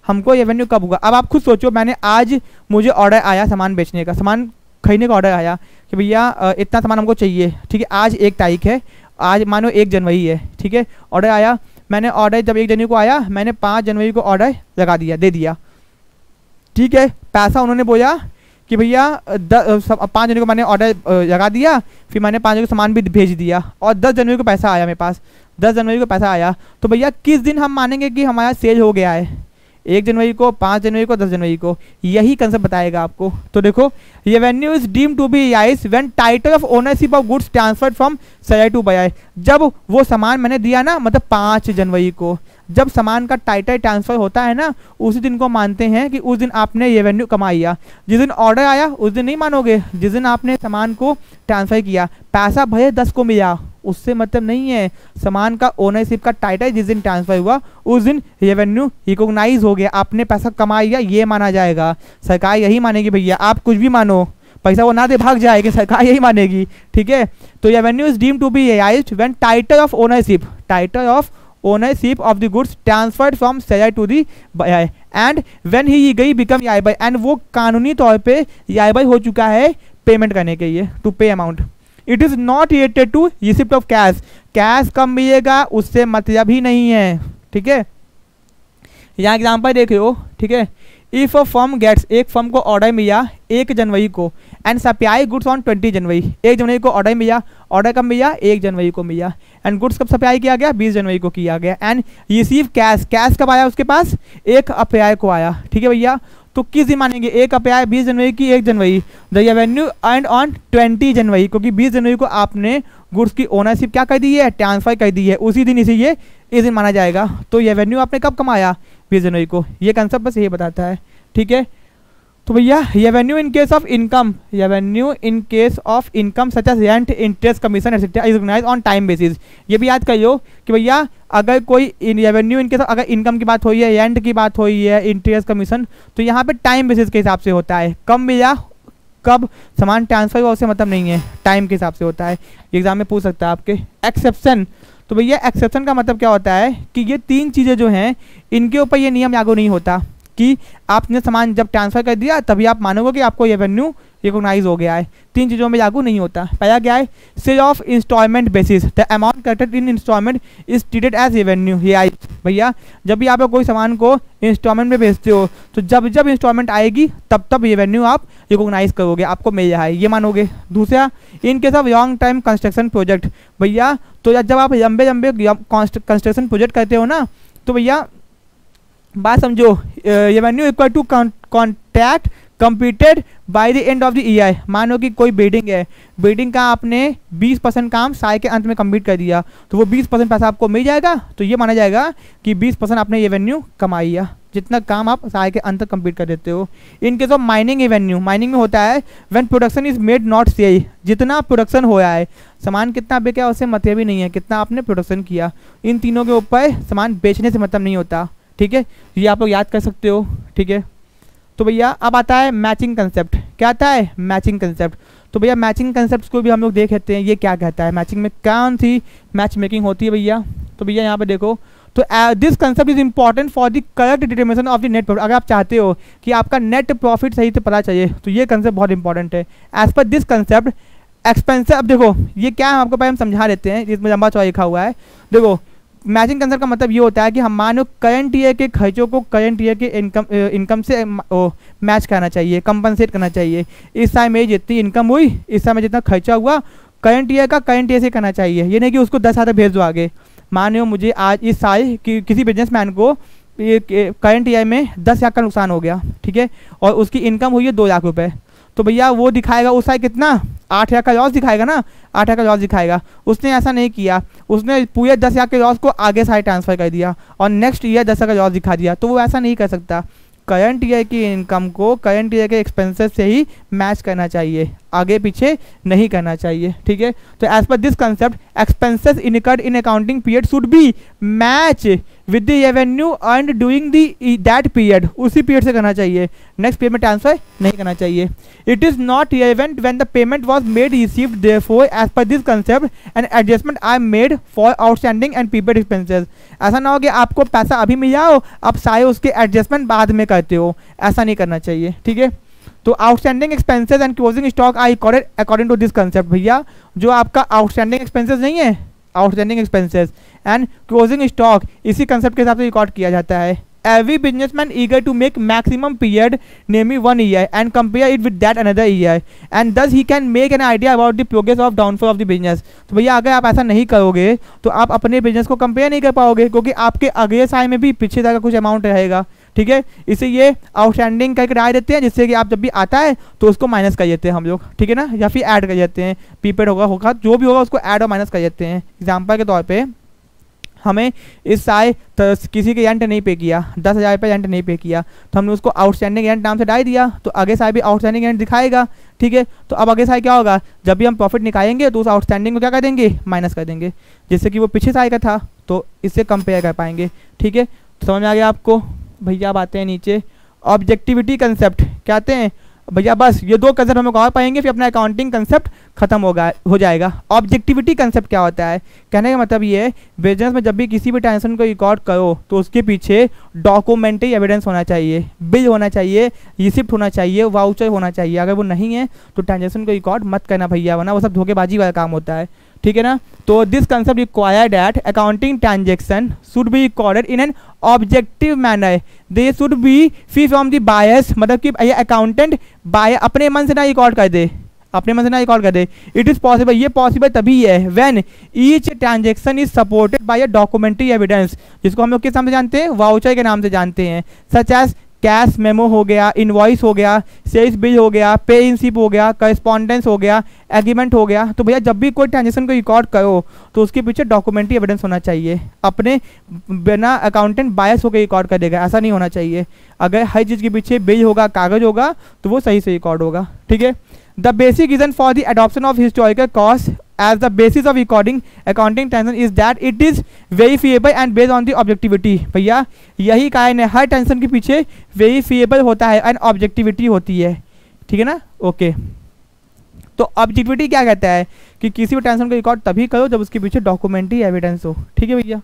S1: हमको रेवेन्यू कब होगा। अब आप खुद सोचो, मैंने आज मुझे ऑर्डर आया सामान बेचने का, सामान खरीदने का ऑर्डर आया कि भैया इतना सामान हमको चाहिए, ठीक है। आज 1 तारीख है, आज मानो 1 जनवरी है, ठीक है। ऑर्डर आया, मैंने ऑर्डर जब 1 जनवरी को आया, मैंने 5 जनवरी को ऑर्डर लगा दिया, दे दिया, ठीक है। पैसा उन्होंने बोला कि भैया 5 जनवरी को मैंने ऑर्डर लगा दिया, फिर मैंने 5 जनवरी को सामान भी भेज दिया और 10 जनवरी को पैसा आया मेरे पास, 10 जनवरी को पैसा आया। तो भैया किस दिन हम मानेंगे कि हमारा सेल हो गया है, 1 जनवरी को, 5 जनवरी को, 10 जनवरी को, यही कंसेप्ट बताएगा आपको। तो देखो, revenue is deemed to be realised when title of ownership of goods transferred from seller to buyer. जब वो सामान मैंने दिया ना, मतलब 5 जनवरी को जब सामान का टाइटल ट्रांसफर होता है ना, उसी दिन को मानते हैं कि उस दिन आपने रेवेन्यू कमाया। जिस दिन ऑर्डर आया उस दिन नहीं मानोगे, जिस दिन आपने सामान को ट्रांसफर किया, पैसा भले 10 को मिला, उससे मतलब नहीं है। सामान का ओनरशिप का टाइटल जिस दिन ट्रांसफर हुआ उस दिन रेवेन्यू रिकॉग्नाइज हो गया, आपने पैसा कमाया, ये माना जाएगा। सरकार यही मानेगी भैया, आप कुछ भी मानो, पैसा वो ना दे भाग जाएगी, सरकार यही मानेगी, ठीक है। तो revenue is deemed to be realised when title of ownership of the goods transferred from seller to the buyer and when he गई become liable, and वो कानूनी तौर पे liable हो चुका है पेमेंट करने के लिए, to pay amount. It is not related to receipt of cash, cash कब मिलेगा उससे मतलब ही नहीं है, ठीक है। यहाँ एग्जाम्पल देख रहे हो, ठीक है। इफ अ फर्म गेट्स, एक फर्म को ऑर्डर मिला 1 जनवरी को एंड सप्लाई गुड्स ऑन 20 जनवरी, 1 जनवरी को ऑर्डर मिला, ऑर्डर कब मिला, 1 जनवरी को मिला, एंड गुड्स कब सप्लाई किया गया, 20 जनवरी को किया गया, एंड रिसीव कैश, कैश कब आया उसके पास, 1 अप्रैल को आया, ठीक है भैया। तो किस दिन मानेंगे, 1 अप्रैल, 20 जनवरी की 1 जनवरी, द रेवेन्यू अर्न्ड ऑन 20 जनवरी, क्योंकि 20 जनवरी को आपने गुड्स की ओनरशिप क्या कर दी है, ट्रांसफर कर दी है, उसी दिन इसीलिए इस दिन माना जाएगा। तो रेवेन्यू आपने कब कमाया, 20 जनवरी को। ये कंसेप्ट बस ये बताता है, ठीक है। तो भैया revenue in case of income, revenue in case of income such as rent, interest, commission etcetera is recognised on time basis. ये भी याद करियो कि भैया अगर कोई रेवेन्यू इन केस अगर इनकम की बात हुई है, रेंट की बात हुई है, इंटरेस्ट, कमीशन, तो यहाँ पे टाइम बेसिस के हिसाब से होता है। कब मिला, कब सामान ट्रांसफर हुआ उससे मतलब नहीं है, टाइम के हिसाब से होता है। एग्जाम में पूछ सकता है आपके। एक्सेप्शन, तो भैया एक्सेप्शन का मतलब क्या होता है कि ये 3 चीज़ें जो हैं इनके ऊपर ये नियम लागू नहीं होता कि आपने सामान जब ट्रांसफर कर दिया तभी आप मानोगे कि आपको रेवेन्यू रिकॉग्नाइज हो गया है। 3 चीज़ों में लागू नहीं होता। पहला क्या है, sale of instalment basis, the amount collected in instalment is treated as revenue. ये आई भैया, जब भी आप कोई सामान को इंस्टॉलमेंट में बेचते हो तो जब जब इंस्टॉलमेंट आएगी तब तब रेवेन्यू आप रिकॉग्नाइज करोगे, आपको मिल रहा है, ये मानोगे। दूसरा, इन case of long time construction project, भैया तो जब आप लंबे लंबे कंस्ट्रक्शन प्रोजेक्ट करते हो ना तो भैया बात समझो, revenue equal to contract completed by the end of the year. मानो कि कोई बिल्डिंग है, बिल्डिंग का आपने 20% काम साल के अंत में कंप्लीट कर दिया तो वो 20% पैसा आपको मिल जाएगा, तो ये माना जाएगा कि 20% आपने रेवेन्यू कमाई है, जितना काम आप साल के अंत तक कंप्लीट कर देते हो। In case of mining revenue, mining में होता है when production is made not sale, जितना प्रोडक्शन हो रहा है, सामान कितना बिका उससे मतलब ही नहीं है, कितना आपने प्रोडक्शन किया। इन तीनों के ऊपर सामान बेचने से मतलब नहीं होता, ठीक है, ये आप लोग याद कर सकते हो, ठीक है। तो भैया अब आता है मैचिंग कंसेप्ट। क्या आता है, मैचिंग कंसेप्ट। तो भैया मैचिंग कंसेप्ट को भी हम लोग देख लेते हैं, ये क्या कहता है, मैचिंग में कौन सी मैच मेकिंग होती है भैया। तो भैया यहाँ पे देखो, तो this concept is important for the correct determination of the net profit. अगर आप चाहते हो कि आपका नेट प्रॉफिट सही से पता चाहिए तो ये कंसेप्ट बहुत इंपॉर्टेंट है। As per this concept expensive, अब देखो ये क्या है आपको पहले हम समझा देते हैं, जिसमें लंबा चौड़ा लिखा हुआ है। देखो मैचिंग कंसेप्ट का मतलब ये होता है कि हम मानो करंट ईयर के खर्चों को करंट ईयर के इनकम से मैच करना चाहिए, कंपनसेट करना चाहिए। इस साल में जितनी इनकम हुई, इस साल में जितना खर्चा हुआ, करंट ईयर का करंट ईयर से करना चाहिए। ये नहीं कि उसको 10,000 भेज दो आगे। मानो मुझे आज इस साल किसी बिजनेसमैन को करंट ईयर में 10 लाख का नुकसान हो गया, ठीक है, और उसकी इनकम हुई है 2 लाख रुपये, तो भैया वो दिखाएगा उस साल कितना, 8 लाख का लॉस दिखाएगा ना, 8 लाख का लॉस दिखाएगा। उसने ऐसा नहीं किया, उसने पूरे 10 लाख के लॉस को आगे साल ट्रांसफर कर दिया और नेक्स्ट ईयर 10 लाख का लॉस दिखा दिया, तो वो ऐसा नहीं कर सकता। करंट ईयर की इनकम को करंट ईयर के एक्सपेंसेस से ही मैच करना चाहिए, आगे पीछे नहीं करना चाहिए, ठीक है। तो as per this concept expenses incurred in accounting period should be match with the revenue earned during that period, उसी पीरियड से करना चाहिए, नेक्स्ट पीरियड में ट्रांसफर नहीं करना चाहिए। It is not relevant when the payment was made received, therefore as per this concept and adjustment are made for outstanding and prepaid expenses. ऐसा ना हो कि आपको पैसा अभी मिल जाओ, आप सारे उसके एडजस्टमेंट बाद में करते हो, ऐसा नहीं करना चाहिए, ठीक है। तो outstanding expenses and closing stock I recorded according to this concept. भैया जो आपका आउटस्टैंडिंग एक्सपेंसेस नहीं है, outstanding expenses and closing stock इसी कंसेप्ट के हिसाब से रिकॉर्ड किया जाता है। Every businessman eager to make maximum period namely 1 year and compare it with that another year and thus he can make an idea about the progress of downfall of the business. तो भैया अगर आप ऐसा नहीं करोगे तो आप अपने बिजनेस को कंपेयर नहीं कर पाओगे, क्योंकि आपके अगले साल में भी पीछे तक कुछ अमाउंट रहेगा, ठीक है। इसे ये आउटस्टैंडिंग करके डाल देते हैं, जिससे कि आप जब भी आता है तो उसको माइनस कर देते हैं हम लोग, ठीक है ना, या फिर ऐड कर देते हैं, प्रीपेड होगा जो भी होगा उसको ऐड और माइनस कर देते हैं। एग्जाम्पल के तौर पे हमें इस साल किसी के रेंट नहीं पे किया, 10,000 रुपये रेंट नहीं पे किया, तो हमने उसको आउटस्टैंडिंग रेंट नाम से डाल दिया, तो आगे साल भी आउटस्टैंडिंग रेंट दिखाएगा, ठीक है। तो अब आगे साल क्या होगा, जब भी हम प्रॉफिट निकालेंगे तो उस आउटस्टैंडिंग को क्या कर देंगे, माइनस कर देंगे, जिससे कि वो पिछले साल का था तो इससे कंपेयर कर पाएंगे, ठीक है। तो समझ में आ गया आपको। भैया अब आते हैं नीचे, ऑब्जेक्टिविटी कंसेप्ट क्या आते हैं भैया, बस ये 2 कंसेप्ट हम कवर पाएंगे, फिर अपना अकाउंटिंग कंसेप्ट खत्म हो जाएगा। ऑब्जेक्टिविटी कंसेप्ट क्या होता है, कहने का मतलब ये है बिजनेस में जब भी किसी भी ट्रांजेक्शन को रिकॉर्ड करो तो उसके पीछे डॉक्यूमेंट्री एविडेंस होना चाहिए, बिल होना चाहिए, रिसिप्ट होना चाहिए, वाउचर होना चाहिए। अगर वो नहीं है तो ट्रांजेक्शन को रिकॉर्ड मत करना भैया, वरना वो सब धोखेबाजी वाला काम होता है, ठीक है ना। तो this concept require that accounting transaction should be recorded in an objective manner, they should be free from the bias, मतलब कि अकाउंटेंट बाय अपने मन से ना रिकॉर्ड कर दे, अपने मन से ना रिकॉर्ड कर दे। इट इज पॉसिबल, ये पॉसिबल तभी है when each transaction is supported by a documentary evidence, जिसको हम लोग किस नाम से जानते हैं, वाउचर के नाम से जानते हैं, सच एज कैश मेमो हो गया, इनवॉइस हो गया, सेल्स बिल हो गया, पे इन सिप हो गया, करस्पॉन्डेंस हो गया, एग्रीमेंट हो गया। तो भैया जब भी कोई ट्रांजेक्शन को रिकॉर्ड करो तो उसके पीछे डॉक्यूमेंट्री एविडेंस होना चाहिए, अपने बिना अकाउंटेंट बायस होकर रिकॉर्ड कर देगा, ऐसा नहीं होना चाहिए। अगर हर चीज़ के पीछे बिल होगा, कागज होगा, तो वो सही से रिकॉर्ड होगा, ठीक है। The basic reason for the adoption of historical cost as the basis of recording accounting transaction is that it is verifiable and based on the objectivity। भैया यही कारण है, हर ट्रांजेक्शन के पीछे वेरीफिएबल होता है एंड ऑब्जेक्टिविटी होती है, ठीक है ना, ओके। तो ऑब्जेक्टिविटी क्या कहता है कि किसी भी ट्रांजेक्शन को रिकॉर्ड तभी करो जब उसके पीछे डॉक्यूमेंट्री एविडेंस हो, ठीक है भैया,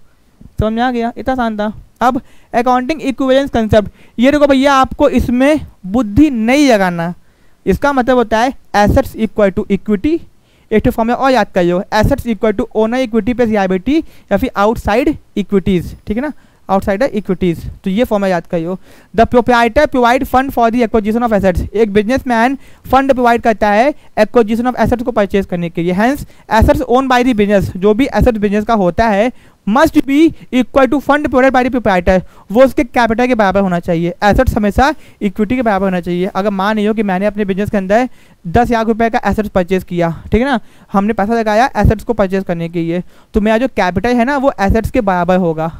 S1: समझ में आ गया, इतना आसान था। अब अकाउंटिंग इक्विवेलेंस कंसेप्ट, ये देखो भैया आपको इसमें बुद्धि नहीं लगाना। इसका मतलब होता है एसेट्स इक्वल टू इक्विटी, एक फॉर्मूला और याद करियो, assets equal to owner equity plus liability या फिर आउटसाइड इक्विटीज, ठीक है ना, आउटसाइडर इक्विटीज। तो ये फॉर्मूला याद करियो। The proprietor provide fund for the acquisition of assets, एक बिजनेसमैन फंड प्रोवाइड करता है एक्विजिशन ऑफ एसेट्स को परचेज करने के लिए। Hence assets own by the business, जो भी एसेट बिजनेस का होता है must be equal to fund provided by the proprietor, वो उसके कैपिटल के बराबर होना चाहिए। एसेट्स हमेशा इक्विटी के बराबर होना चाहिए। अगर मान लीजिए कि मैंने अपने बिजनेस के अंदर 10 लाख रुपए का एसेट्स परचेज किया, ठीक है ना, हमने पैसा लगाया एसेट्स को परचेज करने के लिए, तो मेरा जो कैपिटल है ना वो एसेट्स के बराबर होगा,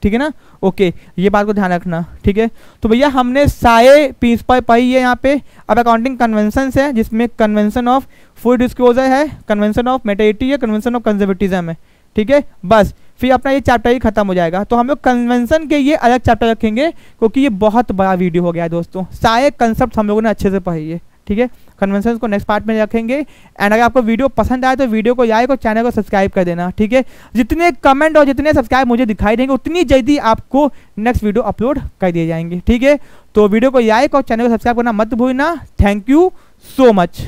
S1: ठीक है ना। ओके, ये बात को ध्यान रखना, ठीक है। तो भैया हमने सारे प्रिंसिपल पढ़ी है यहाँ पे। अब अकाउंटिंग कन्वेंशन है, जिसमें कन्वेंशन ऑफ फुल डिस्क्लोजर है, कन्वेंशन ऑफ मेटरिटी है, कन्वेंशन ऑफ कंजर्वेटिज्म है, ठीक है। बस फिर अपना ये चैप्टर ही खत्म हो जाएगा। तो हम लोग कन्वेंशन के ये अलग चैप्टर रखेंगे, क्योंकि ये बहुत बड़ा वीडियो हो गया है दोस्तों। सारे कंसेप्ट हम लोगों ने अच्छे से पढ़ी है, ठीक है। कन्वेंशन को नेक्स्ट पार्ट में रखेंगे। एंड अगर आपको वीडियो पसंद आए तो वीडियो को लाइक और चैनल को सब्सक्राइब कर देना, ठीक है। जितने कमेंट और जितने सब्सक्राइब मुझे दिखाई देंगे उतनी जल्दी आपको नेक्स्ट वीडियो अपलोड कर दिए जाएंगे, ठीक है। तो वीडियो को लाइक और चैनल को सब्सक्राइब करना मत भूलना। Thank you so much.